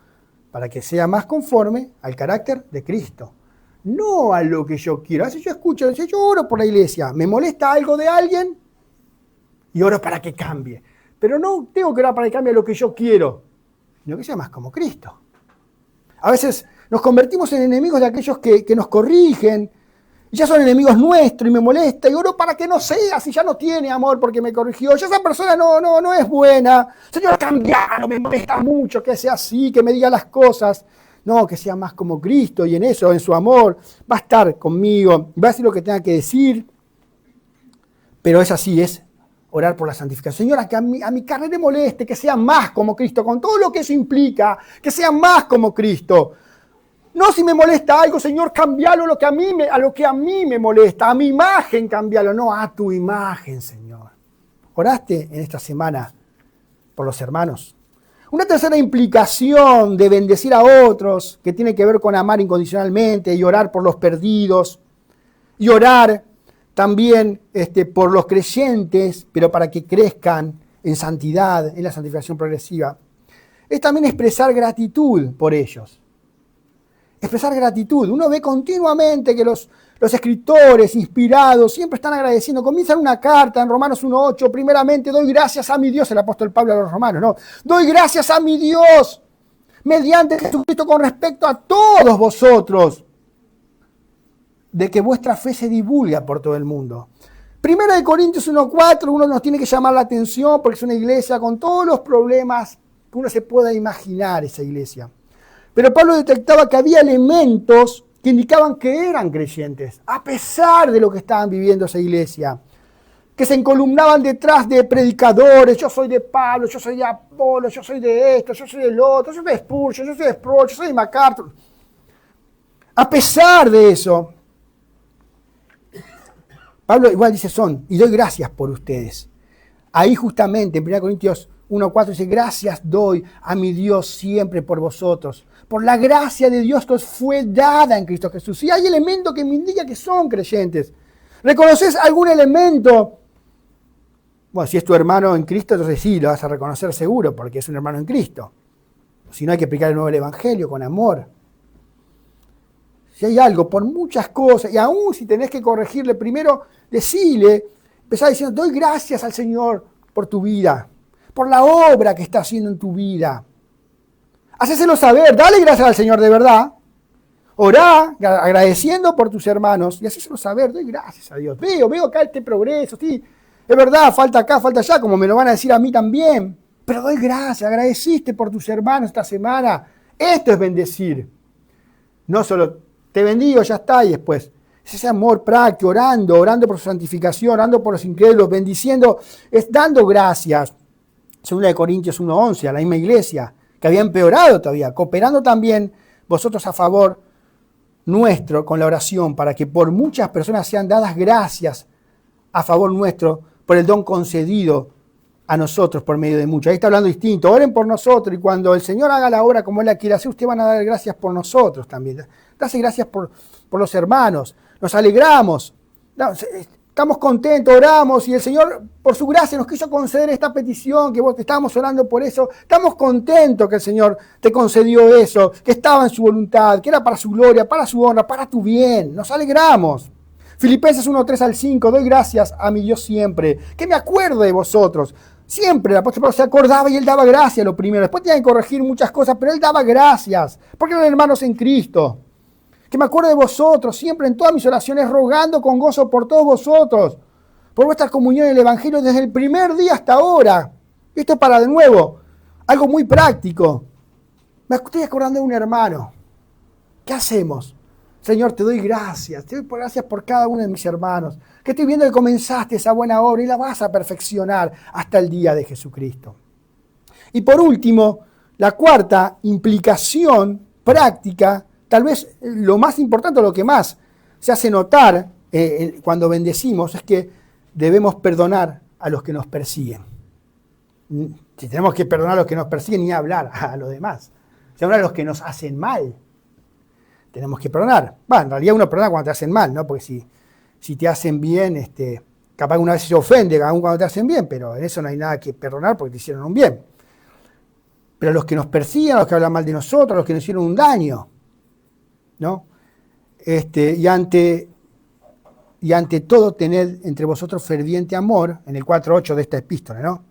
para que sea más conforme al carácter de Cristo. No a lo que yo quiero. A veces yo escucho, yo oro por la iglesia. ¿Me molesta algo de alguien? Y oro para que cambie. Pero no tengo que orar para que cambie lo que yo quiero, sino que sea más como Cristo. A veces nos convertimos en enemigos de aquellos que nos corrigen, y ya son enemigos nuestros y me molesta, y oro para que no sea, si ya no tiene amor porque me corrigió, ya esa persona no es buena. Señor, cambialo, me molesta mucho que sea así, que me diga las cosas. No, que sea más como Cristo, y en eso, en su amor, va a estar conmigo, va a decir lo que tenga que decir. Pero es así, es orar por la santificación. Señora, que a mi carne le moleste, que sea más como Cristo, con todo lo que eso implica, que sea más como Cristo. No si me molesta algo, Señor, cambialo a lo que a mí me molesta, a mi imagen cambialo, no a tu imagen, Señor. ¿Oraste en esta semana por los hermanos? Una tercera implicación de bendecir a otros, que tiene que ver con amar incondicionalmente y orar por los perdidos, y orar también por los creyentes, pero para que crezcan en santidad, en la santificación progresiva, es también expresar gratitud por ellos. Expresar gratitud. Uno ve continuamente que los escritores inspirados siempre están agradeciendo. Comienzan una carta en Romanos 1:8. Primeramente, doy gracias a mi Dios, el apóstol Pablo a los romanos. No, doy gracias a mi Dios mediante Jesucristo con respecto a todos vosotros, de que vuestra fe se divulga por todo el mundo. 1 Corintios 1:4, uno nos tiene que llamar la atención porque es una iglesia con todos los problemas que uno se pueda imaginar, esa iglesia. Pero Pablo detectaba que había elementos que indicaban que eran creyentes, a pesar de lo que estaban viviendo esa iglesia, que se encolumnaban detrás de predicadores. Yo soy de Pablo, yo soy de Apolo, yo soy de esto, yo soy del otro, yo soy de Spurgeon, yo soy de Sproul, yo soy de MacArthur. A pesar de eso, Pablo igual dice y doy gracias por ustedes. Ahí justamente en 1 Corintios 1:4 dice, gracias doy a mi Dios siempre por vosotros, por la gracia de Dios que os fue dada en Cristo Jesús. Si hay elementos que me indican que son creyentes, ¿reconoces algún elemento? Bueno, si es tu hermano en Cristo, entonces sí, lo vas a reconocer seguro, porque es un hermano en Cristo. Si no, hay que explicar el nuevo evangelio con amor. Si hay algo, por muchas cosas, y aún si tenés que corregirle primero, decile, empezá diciendo, doy gracias al Señor por tu vida, por la obra que está haciendo en tu vida. Hacéselo saber, dale gracias al Señor de verdad. Orá, agradeciendo por tus hermanos, y hacéselo saber, doy gracias a Dios. Veo acá este progreso, sí, es verdad, falta acá, falta allá, como me lo van a decir a mí también. pero doy gracias, agradeciste por tus hermanos esta semana. Esto es bendecir. No solo te bendigo, ya está, y después. Es ese amor práctico, orando por su santificación, orando por los incrédulos, bendiciendo, es dando gracias. 2 Corintios 1:11, a la misma iglesia, que había empeorado todavía, cooperando también vosotros a favor nuestro con la oración, para que por muchas personas sean dadas gracias a favor nuestro por el don concedido a nosotros por medio de muchos. Ahí está hablando distinto. Oren por nosotros y cuando el Señor haga la obra como Él la quiere hacer, ustedes van a dar gracias por nosotros también. Dase gracias por los hermanos. Nos alegramos. Estamos contentos, oramos y el Señor por su gracia nos quiso conceder esta petición, que vos estábamos orando por eso. Estamos contentos que el Señor te concedió eso, que estaba en su voluntad, que era para su gloria, para su honra, para tu bien. Nos alegramos. Filipenses 1:3-5, doy gracias a mi Dios siempre, que me acuerdo de vosotros. Siempre el apóstol Pablo se acordaba y él daba gracias lo primero. Después tenía que corregir muchas cosas, pero él daba gracias, porque eran hermanos en Cristo. Que me acuerdo de vosotros, siempre en todas mis oraciones, rogando con gozo por todos vosotros, por vuestra comunión en el Evangelio desde el primer día hasta ahora. Esto es para, de nuevo, algo muy práctico. Me estoy acordando de un hermano. ¿Qué hacemos? Señor, te doy gracias. Te doy gracias por cada uno de mis hermanos. Que estoy viendo que comenzaste esa buena obra y la vas a perfeccionar hasta el día de Jesucristo. Y por último, la cuarta implicación práctica, tal vez lo más importante, lo que más se hace notar cuando bendecimos, es que debemos perdonar a los que nos persiguen. Si tenemos que perdonar a los que nos persiguen, ni hablar a los demás. Si hablar a los que nos hacen mal, tenemos que perdonar. Bueno, en realidad uno perdona cuando te hacen mal, ¿no? Porque si te hacen bien, capaz una vez se ofende, aún cuando te hacen bien, pero en eso no hay nada que perdonar porque te hicieron un bien. Pero a los que nos persiguen, a los que hablan mal de nosotros, a los que nos hicieron un daño, ¿no? Y ante todo tened entre vosotros ferviente amor, en el 4:8 de esta epístola, ¿no?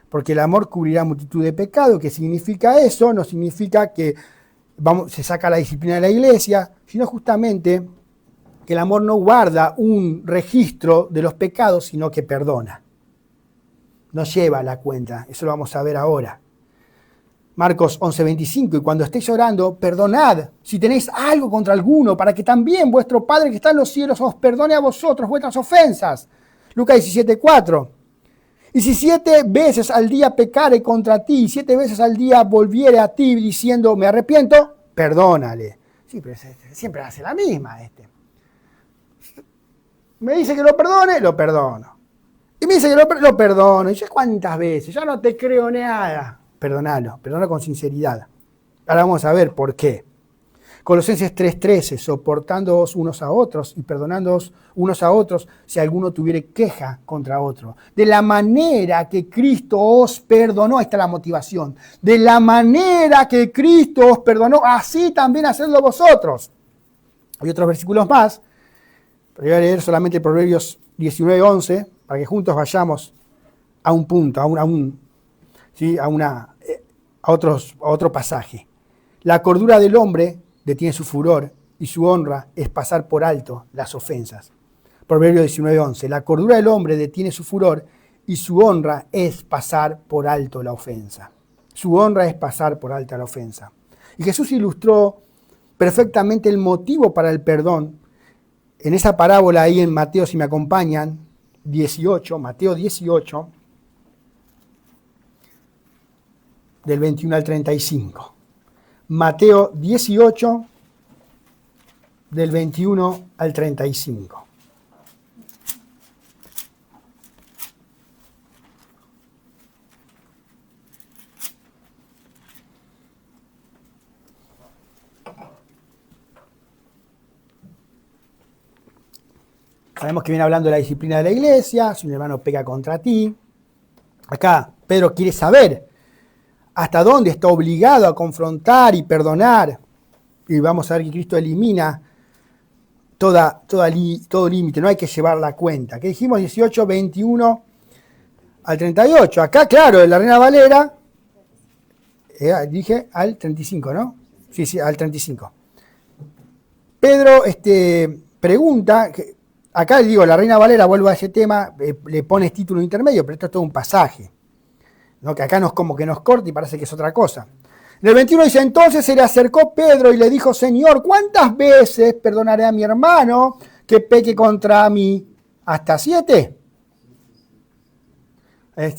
Porque el amor cubrirá multitud de pecados. ¿Qué significa eso? No significa que se saca la disciplina de la iglesia, sino justamente que el amor no guarda un registro de los pecados, sino que perdona. No lleva la cuenta, eso lo vamos a ver ahora. Marcos 11:25, y cuando estéis orando, perdonad si tenéis algo contra alguno, para que también vuestro Padre que está en los cielos os perdone a vosotros vuestras ofensas. Lucas 17:4. Y si 7 veces al día pecare contra ti, y 7 veces al día volviere a ti diciendo me arrepiento, perdónale. Sí, pero siempre hace la misma Me dice que lo perdone, lo perdono. Y me dice que lo perdono. Y yo, ¿cuántas veces? Ya no te creo nada. Perdonalo con sinceridad. Ahora vamos a ver por qué. Colosenses 3:13, soportándoos unos a otros y perdonándoos unos a otros si alguno tuviere queja contra otro. De la manera que Cristo os perdonó, ahí está la motivación. De la manera que Cristo os perdonó, así también hacedlo vosotros. Hay otros versículos más, pero voy a leer solamente Proverbios 19:11 para que juntos vayamos a un punto, a otro pasaje. La cordura del hombre detiene su furor y su honra es pasar por alto las ofensas. Proverbios 19:11. La cordura del hombre detiene su furor y su honra es pasar por alto la ofensa. Su honra es pasar por alta la ofensa. Y Jesús ilustró perfectamente el motivo para el perdón en esa parábola ahí en Mateo, si me acompañan, 18, Mateo 18, del 21 al 35. Mateo 18, del 21 al 35. Sabemos que viene hablando de la disciplina de la iglesia, si un hermano peca contra ti. Acá Pedro quiere saber hasta dónde está obligado a confrontar y perdonar. Y vamos a ver que Cristo elimina todo límite, no hay que llevar la cuenta. ¿Qué dijimos? 18, 21 al 38. Acá, claro, en la Reina Valera, dije al 35, ¿no? Sí, al 35. Pedro pregunta, acá le digo, la Reina Valera, vuelvo a ese tema, le pones título intermedio, pero esto es todo un pasaje. ¿no? Que acá como que nos corta y parece que es otra cosa. En el 21 dice, entonces se le acercó Pedro y le dijo, Señor, ¿cuántas veces perdonaré a mi hermano que peque contra mí? ¿Hasta 7?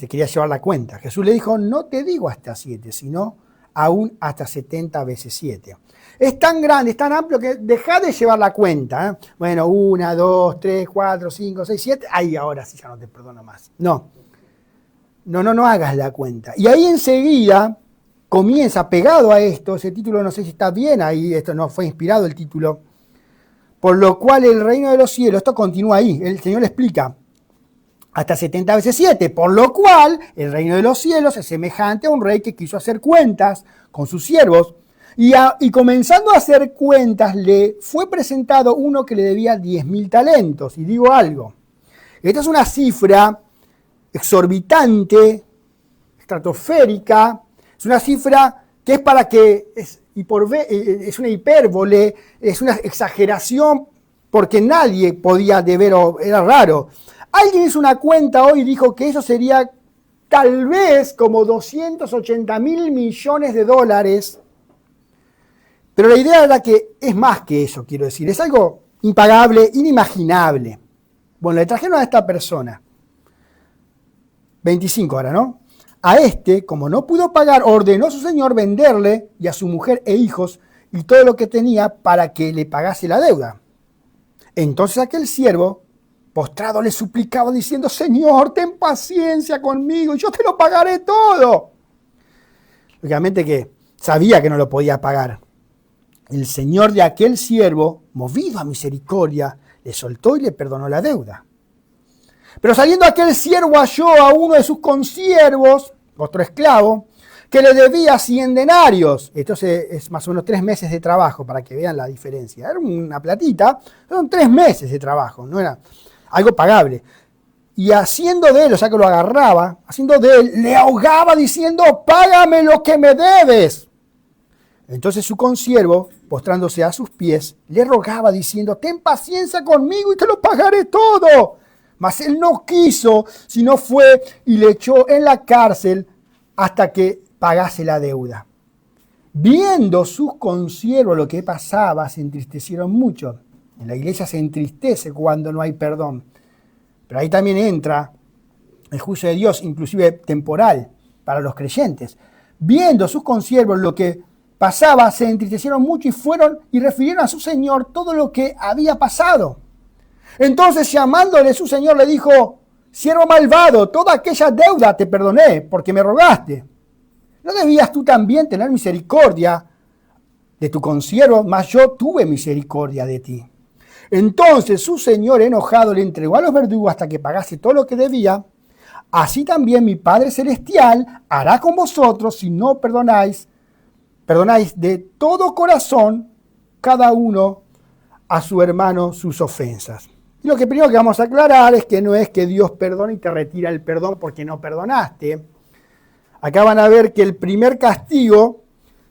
Quería llevar la cuenta. Jesús le dijo, no te digo hasta 7, sino aún hasta 70 veces 7. Es tan grande, es tan amplio que deja de llevar la cuenta. Bueno, 1, 2, 3, 4, 5, 6, 7. Ahí ahora sí ya no te perdono más. No hagas la cuenta. Y ahí enseguida comienza, pegado a esto, ese título no sé si está bien ahí, esto no fue inspirado el título, por lo cual el reino de los cielos, esto continúa ahí, el Señor le explica, hasta 70 veces 7, por lo cual el reino de los cielos es semejante a un rey que quiso hacer cuentas con sus siervos, y comenzando a hacer cuentas le fue presentado uno que le debía 10.000 talentos, y digo algo, esta es una cifra exorbitante, estratosférica, es una cifra que es para que, es una hipérbole, es una exageración, porque nadie podía deber, o era raro. Alguien hizo una cuenta hoy y dijo que eso sería tal vez como 280.000 millones de dólares, pero la idea era que es más que eso, quiero decir, es algo impagable, inimaginable. Bueno, le trajeron a esta persona, 25 ahora, ¿no? A como no pudo pagar, ordenó a su señor venderle y a su mujer e hijos y todo lo que tenía para que le pagase la deuda. Entonces aquel siervo, postrado, le suplicaba diciendo, Señor, ten paciencia conmigo y yo te lo pagaré todo. Lógicamente que sabía que no lo podía pagar. El señor de aquel siervo, movido a misericordia, le soltó y le perdonó la deuda. Pero saliendo aquel siervo halló a uno de sus consiervos, otro esclavo, que le debía 100 denarios. Esto es más o menos 3 meses de trabajo, para que vean la diferencia. Era una platita, son 3 meses de trabajo, no era algo pagable. Y haciendo de él, o sea que lo agarraba, haciendo de él, le ahogaba diciendo, págame lo que me debes. Entonces su consiervo, postrándose a sus pies, le rogaba diciendo, ten paciencia conmigo y te lo pagaré todo. Mas él no quiso, sino fue y le echó en la cárcel hasta que pagase la deuda. Viendo sus consiervos lo que pasaba, se entristecieron mucho. En la iglesia se entristece cuando no hay perdón. Pero ahí también entra el juicio de Dios, inclusive temporal, para los creyentes. Viendo sus consiervos lo que pasaba, se entristecieron mucho y fueron y refirieron a su señor todo lo que había pasado. Entonces, llamándole su señor, le dijo, siervo malvado, toda aquella deuda te perdoné, porque me rogaste. ¿No debías tú también tener misericordia de tu consiervo? Mas yo tuve misericordia de ti. Entonces su señor, enojado, le entregó a los verdugos hasta que pagase todo lo que debía. Así también mi Padre Celestial hará con vosotros si no perdonáis de todo corazón cada uno a su hermano sus ofensas. Y lo que primero que vamos a aclarar es que no es que Dios perdona y te retira el perdón porque no perdonaste. Acá van a ver que el primer castigo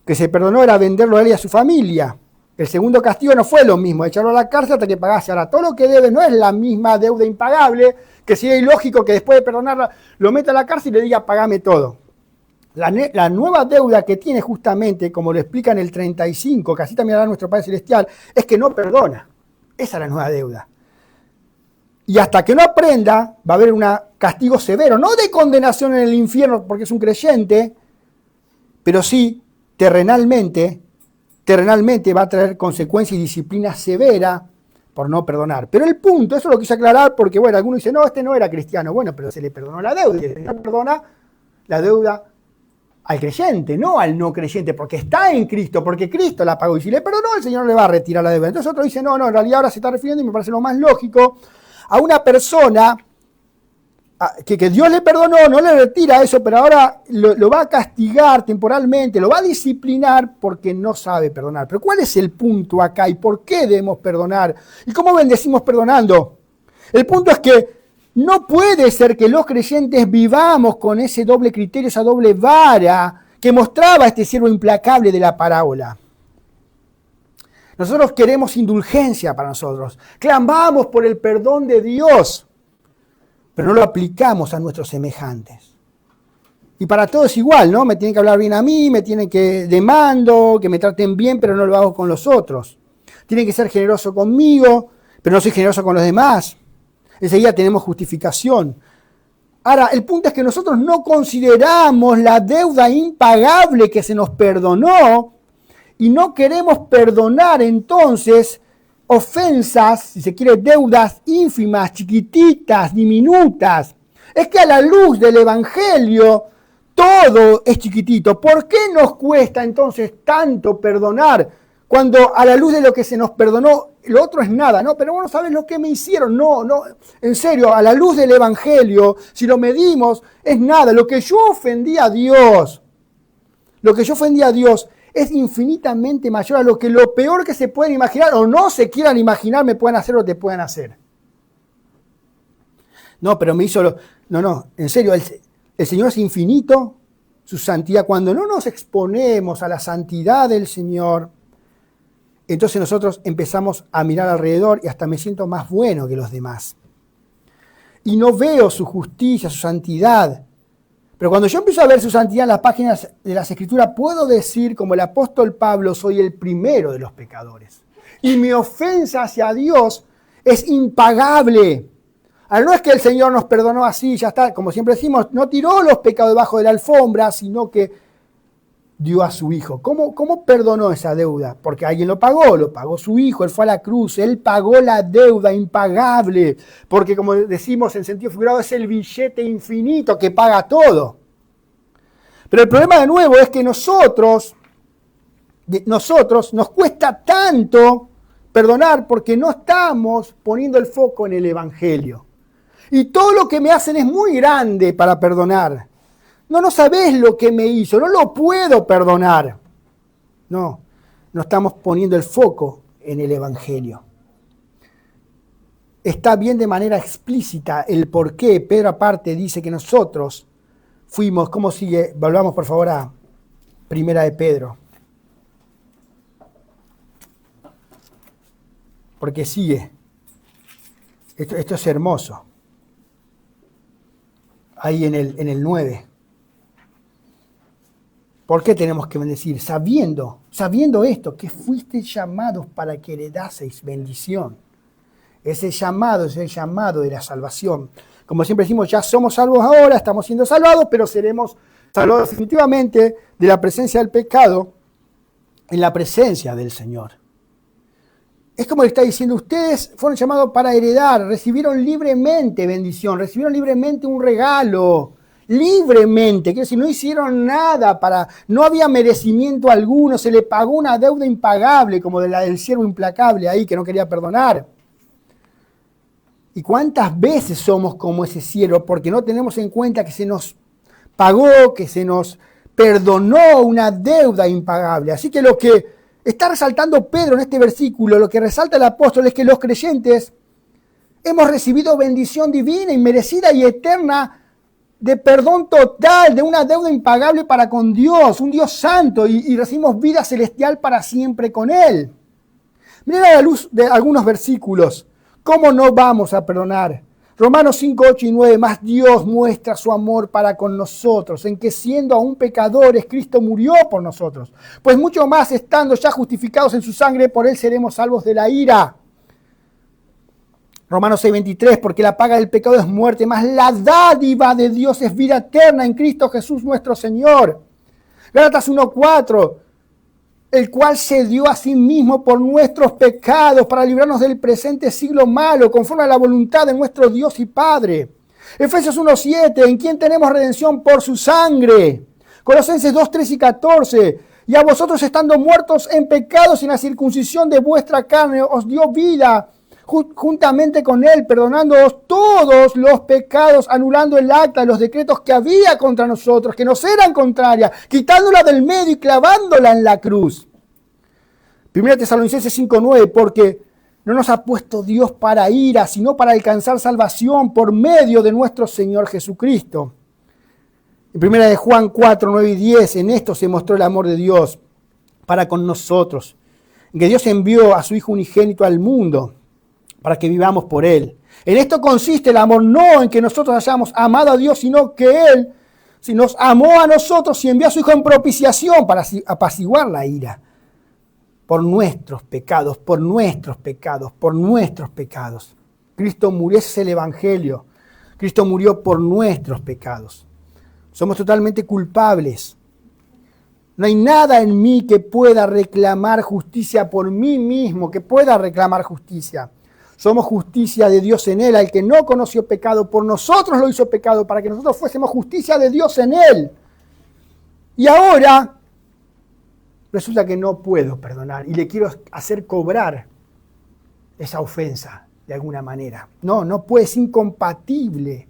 que se perdonó era venderlo a él y a su familia. El segundo castigo no fue lo mismo, echarlo a la cárcel hasta que pagase. Ahora, todo lo que debe no es la misma deuda impagable, que sería ilógico que después de perdonarla lo meta a la cárcel y le diga, pagame todo. La nueva deuda que tiene justamente, como lo explica en el 35, que así también hará nuestro Padre Celestial, es que no perdona. Esa es la nueva deuda. Y hasta que no aprenda, va a haber un castigo severo, no de condenación en el infierno porque es un creyente, pero sí terrenalmente va a traer consecuencias y disciplina severa por no perdonar. Pero el punto, eso lo quise aclarar porque, bueno, algunos dicen, no, este no era cristiano. Bueno, pero se le perdonó la deuda. Y el Señor perdona la deuda al creyente, no al no creyente, porque está en Cristo, porque Cristo la pagó. Y si le perdonó, el Señor le va a retirar la deuda. Entonces otro dice, no, en realidad ahora se está refiriendo, y me parece lo más lógico, a una persona que Dios le perdonó, no le retira eso, pero ahora lo va a castigar temporalmente, lo va a disciplinar porque no sabe perdonar. Pero ¿cuál es el punto acá y por qué debemos perdonar? ¿Y cómo bendecimos perdonando? El punto es que no puede ser que los creyentes vivamos con ese doble criterio, esa doble vara que mostraba este siervo implacable de la parábola. Nosotros queremos indulgencia para nosotros, clamamos por el perdón de Dios, pero no lo aplicamos a nuestros semejantes. Y para todos es igual, ¿no? Me tienen que hablar bien a mí, me tienen que demando, que me traten bien, pero no lo hago con los otros. Tienen que ser generoso conmigo, pero no soy generoso con los demás. Enseguida tenemos justificación. Ahora, el punto es que nosotros no consideramos la deuda impagable que se nos perdonó y no queremos perdonar entonces ofensas, si se quiere, deudas ínfimas, chiquititas, diminutas. Es que a la luz del Evangelio todo es chiquitito. ¿Por qué nos cuesta entonces tanto perdonar cuando a la luz de lo que se nos perdonó, lo otro es nada? No, pero vos no sabes lo que me hicieron. No, en serio, a la luz del Evangelio, si lo medimos, es nada. Lo que yo ofendí a Dios, es infinitamente mayor a lo peor que se pueden imaginar o no se quieran imaginar me pueden hacer o te pueden hacer. No, pero me hizo No, en serio, el Señor es infinito, su santidad. Cuando no nos exponemos a la santidad del Señor, entonces nosotros empezamos a mirar alrededor y hasta me siento más bueno que los demás. Y no veo su justicia, su santidad. Pero cuando yo empiezo a ver su santidad en las páginas de las Escrituras, puedo decir, como el apóstol Pablo, soy el primero de los pecadores. Y mi ofensa hacia Dios es impagable. Ahora, no es que el Señor nos perdonó así, ya está, como siempre decimos, no tiró los pecados debajo de la alfombra, sino que dio a su Hijo. ¿Cómo perdonó esa deuda? Porque alguien lo pagó su Hijo, Él fue a la cruz, Él pagó la deuda impagable, porque como decimos en sentido figurado, es el billete infinito que paga todo. Pero el problema de nuevo es que nosotros nos cuesta tanto perdonar porque no estamos poniendo el foco en el Evangelio. Y todo lo que me hacen es muy grande para perdonar. No sabés lo que me hizo, no lo puedo perdonar. No estamos poniendo el foco en el Evangelio. Está bien de manera explícita el por qué. Pedro aparte dice que nosotros fuimos, ¿cómo sigue? Volvamos por favor a Primera de Pedro. Porque sigue. Esto es hermoso. Ahí en el 9. ¿Por qué tenemos que bendecir? Sabiendo esto, que fuisteis llamados para que heredaseis bendición. Ese llamado es el llamado de la salvación. Como siempre decimos, ya somos salvos ahora, estamos siendo salvados, pero seremos salvados definitivamente de la presencia del pecado en la presencia del Señor. Es como le está diciendo, ustedes fueron llamados para heredar, recibieron libremente bendición, recibieron libremente un regalo, libremente, quiere decir, no hicieron nada no había merecimiento alguno, se le pagó una deuda impagable, como de la del siervo implacable ahí que no quería perdonar. ¿Y cuántas veces somos como ese siervo? Porque no tenemos en cuenta que se nos pagó, que se nos perdonó una deuda impagable. Así que lo que está resaltando Pedro en este versículo, lo que resalta el apóstol es que los creyentes hemos recibido bendición divina, inmerecida y eterna de perdón total, de una deuda impagable para con Dios, un Dios santo, y recibimos vida celestial para siempre con Él. Miren a la luz de algunos versículos, ¿cómo no vamos a perdonar? Romanos 5, 8 y 9, más Dios muestra su amor para con nosotros, en que siendo aún pecadores, Cristo murió por nosotros. Pues mucho más, estando ya justificados en su sangre, por Él seremos salvos de la ira. Romanos 6, 23, porque la paga del pecado es muerte, mas la dádiva de Dios es vida eterna en Cristo Jesús nuestro Señor. Gálatas 1, 4, el cual se dio a sí mismo por nuestros pecados para librarnos del presente siglo malo, conforme a la voluntad de nuestro Dios y Padre. Efesios 1:7, en quien tenemos redención por su sangre. Colosenses 2:3 y 14, y a vosotros estando muertos en pecados y en la circuncisión de vuestra carne os dio vida juntamente con Él, perdonándoos todos los pecados, anulando el acta de los decretos que había contra nosotros, que nos eran contrarias, quitándola del medio y clavándola en la cruz. 1 Tesalonicenses 5:9, porque no nos ha puesto Dios para ira, sino para alcanzar salvación por medio de nuestro Señor Jesucristo. En 1 de Juan 4:9 y 10, en esto se mostró el amor de Dios para con nosotros, en que Dios envió a su Hijo unigénito al mundo, para que vivamos por Él. En esto consiste el amor, no en que nosotros hayamos amado a Dios, sino que Él Si nos amó a nosotros y envió a su Hijo en propiciación para apaciguar la ira. Por nuestros pecados, por nuestros pecados, por nuestros pecados. Cristo murió, ese es el Evangelio. Cristo murió por nuestros pecados. Somos totalmente culpables. No hay nada en mí que pueda reclamar justicia por mí mismo, que pueda reclamar justicia. Somos justicia de Dios en Él. Al que no conoció pecado, por nosotros lo hizo pecado, para que nosotros fuésemos justicia de Dios en Él. Y ahora resulta que no puedo perdonar y le quiero hacer cobrar esa ofensa de alguna manera. No puede, es incompatible.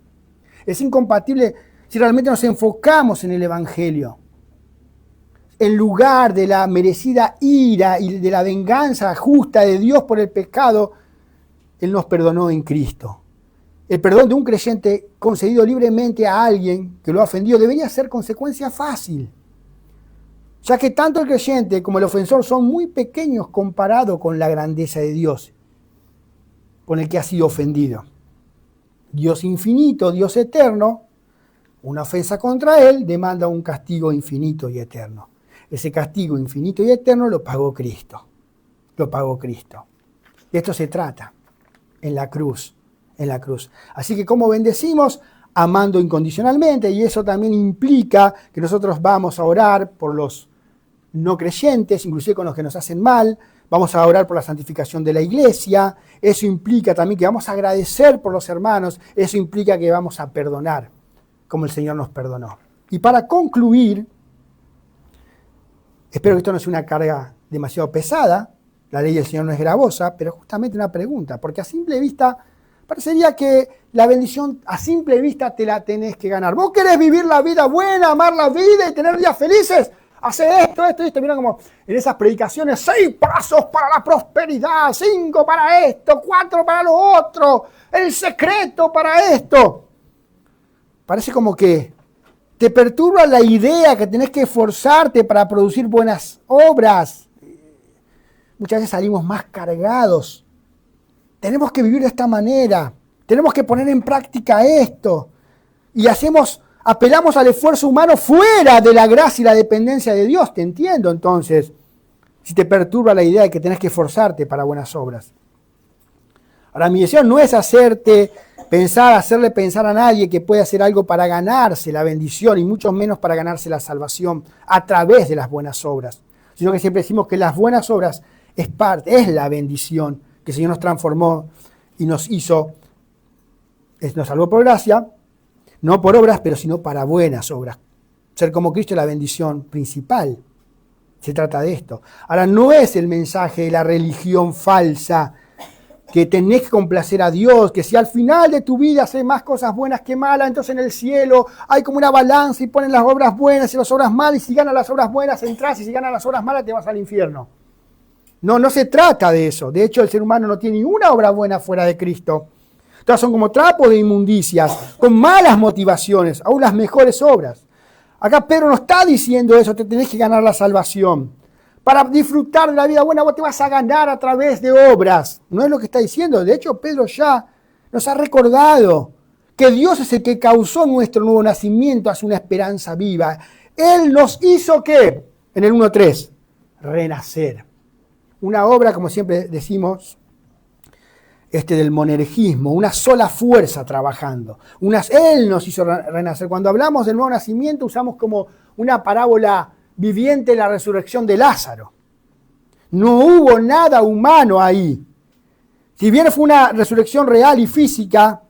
Es incompatible si realmente nos enfocamos en el Evangelio. En lugar de la merecida ira y de la venganza justa de Dios por el pecado, Él nos perdonó en Cristo. El perdón de un creyente concedido libremente a alguien que lo ha ofendido debería ser consecuencia fácil, ya que tanto el creyente como el ofensor son muy pequeños comparado con la grandeza de Dios, con el que ha sido ofendido. Dios infinito, Dios eterno, una ofensa contra Él demanda un castigo infinito y eterno. Ese castigo infinito y eterno lo pagó Cristo. Lo pagó Cristo. De esto se trata en la cruz. En la cruz. Así que ¿cómo bendecimos? Amando incondicionalmente, y eso también implica que nosotros vamos a orar por los no creyentes, inclusive con los que nos hacen mal, vamos a orar por la santificación de la iglesia, eso implica también que vamos a agradecer por los hermanos, eso implica que vamos a perdonar, como el Señor nos perdonó. Y para concluir, espero que esto no sea una carga demasiado pesada, la ley del Señor no es gravosa, pero justamente una pregunta, porque a simple vista parecería que la bendición a simple vista te la tenés que ganar. ¿Vos querés vivir la vida buena, amar la vida y tener días felices? Hace esto. Mira como en esas predicaciones, 6 pasos para la prosperidad, 5 para esto, 4 para lo otro, el secreto para esto. Parece como que te perturba la idea que tenés que esforzarte para producir buenas obras. Muchas veces salimos más cargados. Tenemos que vivir de esta manera. Tenemos que poner en práctica esto. Y apelamos al esfuerzo humano fuera de la gracia y la dependencia de Dios. Te entiendo entonces, si te perturba la idea de que tenés que esforzarte para buenas obras. Ahora, mi deseo no es hacerle pensar a nadie que puede hacer algo para ganarse la bendición y mucho menos para ganarse la salvación a través de las buenas obras, sino que siempre decimos que las buenas obras es la bendición que el Señor nos transformó y nos salvó por gracia, no por obras, pero sino para buenas obras. Ser como Cristo es la bendición principal. Se trata de esto. Ahora, no es el mensaje de la religión falsa, que tenés que complacer a Dios, que si al final de tu vida haces más cosas buenas que malas, entonces en el cielo hay como una balanza y ponen las obras buenas y las obras malas, y si ganas las obras buenas entras, y si ganas las obras malas te vas al infierno. No se trata de eso. De hecho, el ser humano no tiene ninguna obra buena fuera de Cristo. Todas son como trapos de inmundicias, con malas motivaciones, aún las mejores obras. Acá Pedro no está diciendo eso, te tenés que ganar la salvación. Para disfrutar de la vida buena vos te vas a ganar a través de obras. No es lo que está diciendo. De hecho, Pedro ya nos ha recordado que Dios es el que causó nuestro nuevo nacimiento hacia una esperanza viva. Él nos hizo, ¿qué? En el 1.3, renacer. Una obra, como siempre decimos, del monergismo, una sola fuerza trabajando. Él nos hizo renacer. Cuando hablamos del nuevo nacimiento usamos como una parábola viviente la resurrección de Lázaro. No hubo nada humano ahí. Si bien fue una resurrección real y física,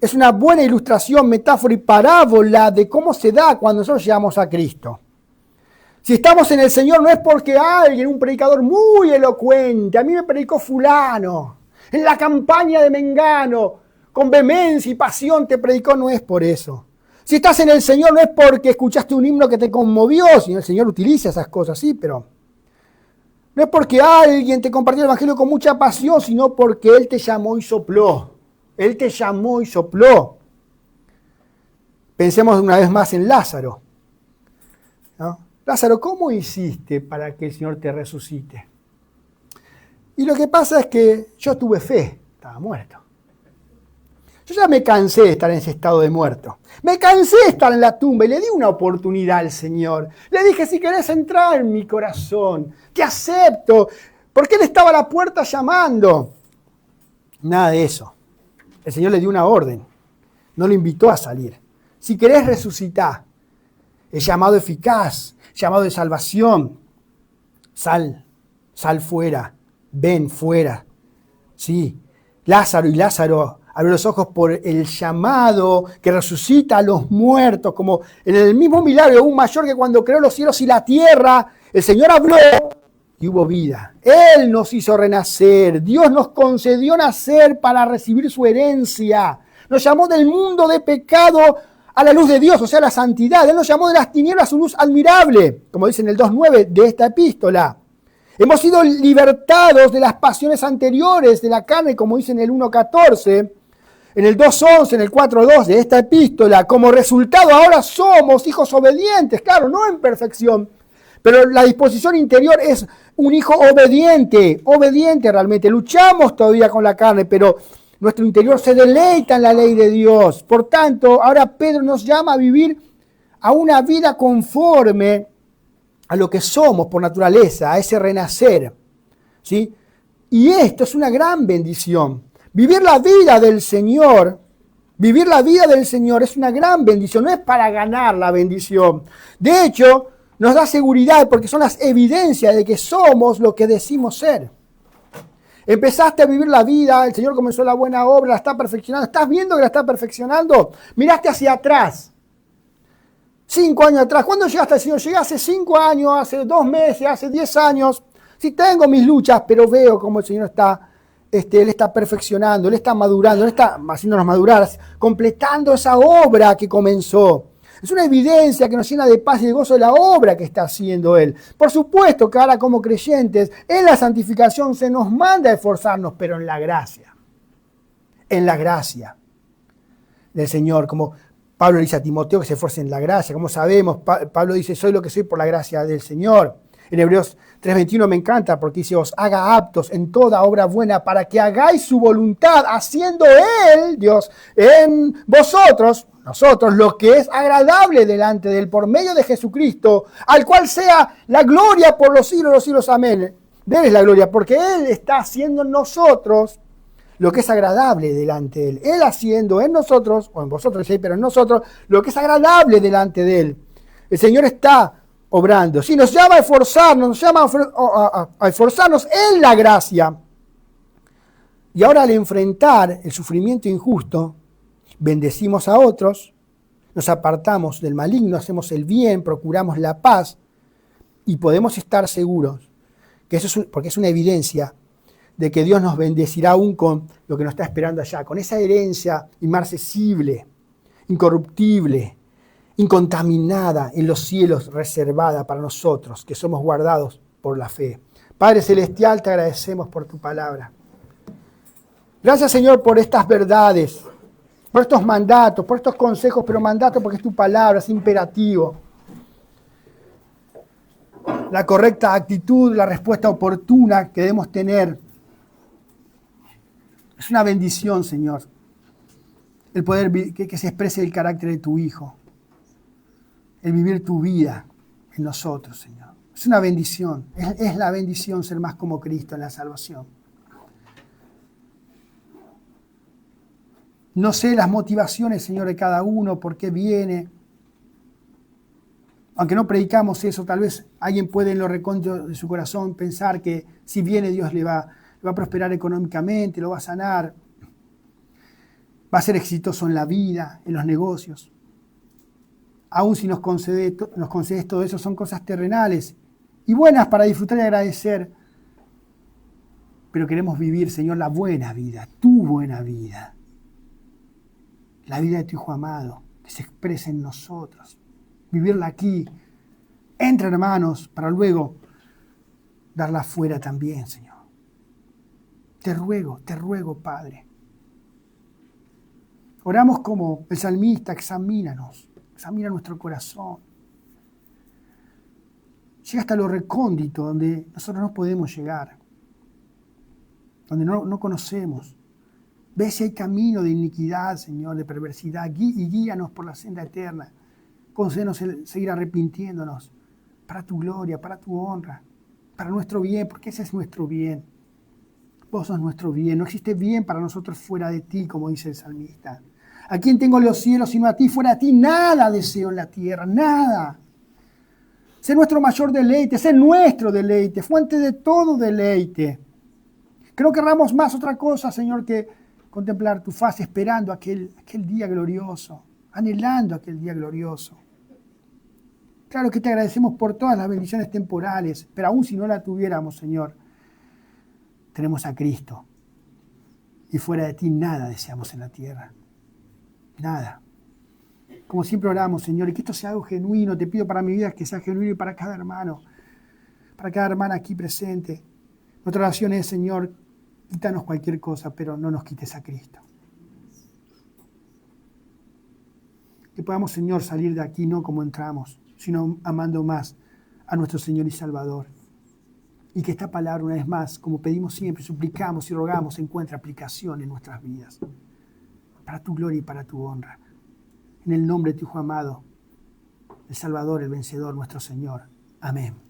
es una buena ilustración, metáfora y parábola de cómo se da cuando nosotros llegamos a Cristo. Si estamos en el Señor no es porque alguien, un predicador muy elocuente, a mí me predicó fulano, en la campaña de Mengano, con vehemencia y pasión te predicó, no es por eso. Si estás en el Señor no es porque escuchaste un himno que te conmovió, sino el Señor utiliza esas cosas, sí, pero no es porque alguien te compartió el Evangelio con mucha pasión, sino porque Él te llamó y sopló. Él te llamó y sopló. Pensemos una vez más en Lázaro, ¿no? Lázaro, ¿cómo hiciste para que el Señor te resucite? Y lo que pasa es que yo tuve fe, estaba muerto. Yo ya me cansé de estar en ese estado de muerto. Me cansé de estar en la tumba y le di una oportunidad al Señor. Le dije, si querés entrar en mi corazón, te acepto. Porque Él estaba a la puerta llamando. Nada de eso. El Señor le dio una orden. No lo invitó a salir. Si querés resucitar, el llamado eficaz, llamado de salvación, sal fuera, ven fuera. Sí, Lázaro abrió los ojos por el llamado que resucita a los muertos, como en el mismo milagro, aún mayor que cuando creó los cielos y la tierra, el Señor habló y hubo vida. Él nos hizo renacer, Dios nos concedió nacer para recibir su herencia. Nos llamó del mundo de pecado a la luz de Dios, o sea, la santidad. Él nos llamó de las tinieblas a su luz admirable, como dice en el 2.9 de esta epístola. Hemos sido libertados de las pasiones anteriores de la carne, como dice en el 1.14, en el 2.11, en el 4.2 de esta epístola. Como resultado ahora somos hijos obedientes, claro, no en perfección, pero la disposición interior es un hijo obediente realmente. Luchamos todavía con la carne, pero nuestro interior se deleita en la ley de Dios. Por tanto, ahora Pedro nos llama a vivir a una vida conforme a lo que somos por naturaleza, a ese renacer, ¿sí? Y esto es una gran bendición. Vivir la vida del Señor es una gran bendición, no es para ganar la bendición. De hecho, nos da seguridad porque son las evidencias de que somos lo que decimos ser. Empezaste a vivir la vida, el Señor comenzó la buena obra, la está perfeccionando. ¿Estás viendo que la está perfeccionando? Miraste hacia atrás. 5 años atrás. ¿Cuándo llegaste al Señor? Llegué hace 5 años, hace 2 meses, hace 10 años. Sí, tengo mis luchas, pero veo cómo el Señor Él está perfeccionando, Él está madurando, Él está haciéndonos madurar, completando esa obra que comenzó. Es una evidencia que nos llena de paz y de gozo de la obra que está haciendo Él. Por supuesto que ahora como creyentes, en la santificación se nos manda a esforzarnos, pero en la gracia del Señor, como Pablo le dice a Timoteo que se esfuerce en la gracia. Como sabemos, Pablo dice, soy lo que soy por la gracia del Señor. En Hebreos 3.21 me encanta porque dice, os haga aptos en toda obra buena para que hagáis su voluntad, haciendo Él, Dios, en vosotros, nosotros, lo que es agradable delante de Él por medio de Jesucristo, al cual sea la gloria por los siglos de los siglos. Amén. De Él es la gloria, porque Él está haciendo en nosotros lo que es agradable delante de Él. Él haciendo en nosotros, o en vosotros, sí, pero en nosotros, lo que es agradable delante de Él. El Señor está obrando. Sí, nos llama a esforzarnos, nos llama a esforzarnos en la gracia. Y ahora al enfrentar el sufrimiento injusto, bendecimos a otros, nos apartamos del maligno, hacemos el bien, procuramos la paz y podemos estar seguros que eso porque es una evidencia de que Dios nos bendecirá aún con lo que nos está esperando allá, con esa herencia inmarcesible, incorruptible, incontaminada en los cielos, reservada para nosotros, que somos guardados por la fe. Padre Celestial, te agradecemos por tu palabra. Gracias, Señor, por estas verdades, por estos mandatos, por estos consejos, pero mandatos porque es tu palabra, es imperativo. La correcta actitud, la respuesta oportuna que debemos tener. Es una bendición, Señor, el poder que se exprese el carácter de tu Hijo, el vivir tu vida en nosotros, Señor. Es una bendición, es la bendición ser más como Cristo en la salvación. No sé las motivaciones, Señor, de cada uno, por qué viene. Aunque no predicamos eso, tal vez alguien puede en lo recóndito de su corazón pensar que si viene Dios le va a prosperar económicamente, lo va a sanar, va a ser exitoso en la vida, en los negocios. Aún si nos concedes todo eso, son cosas terrenales y buenas para disfrutar y agradecer. Pero queremos vivir, Señor, la buena vida, tu buena vida. La vida de tu Hijo amado, que se exprese en nosotros. Vivirla aquí, entre hermanos, para luego darla afuera también, Señor. Te ruego, Padre. Oramos como el salmista, examina nuestro corazón. Llega hasta lo recóndito, donde nosotros no podemos llegar, donde no conocemos Ve si hay camino de iniquidad, Señor, de perversidad, y guíanos por la senda eterna. Concédenos seguir arrepintiéndonos para tu gloria, para tu honra, para nuestro bien, porque ese es nuestro bien. Vos sos nuestro bien. No existe bien para nosotros fuera de ti, como dice el salmista. ¿A quién tengo los cielos sino a ti? Fuera de ti nada deseo en la tierra, nada. Sé nuestro mayor deleite, sé nuestro deleite, fuente de todo deleite. Que no querramos más otra cosa, Señor, que contemplar tu faz, esperando aquel día glorioso, anhelando aquel día glorioso. Claro que te agradecemos por todas las bendiciones temporales, pero aún si no la tuviéramos, Señor, tenemos a Cristo. Y fuera de ti nada deseamos en la tierra. Nada. Como siempre oramos, Señor, y que esto sea algo genuino. Te pido para mi vida que sea genuino y para cada hermano, para cada hermana aquí presente. Nuestra oración es, Señor, quítanos cualquier cosa, pero no nos quites a Cristo. Que podamos, Señor, salir de aquí no como entramos, sino amando más a nuestro Señor y Salvador. Y que esta palabra, una vez más, como pedimos siempre, suplicamos y rogamos, encuentre aplicación en nuestras vidas. Para tu gloria y para tu honra. En el nombre de tu Hijo amado, el Salvador, el vencedor, nuestro Señor. Amén.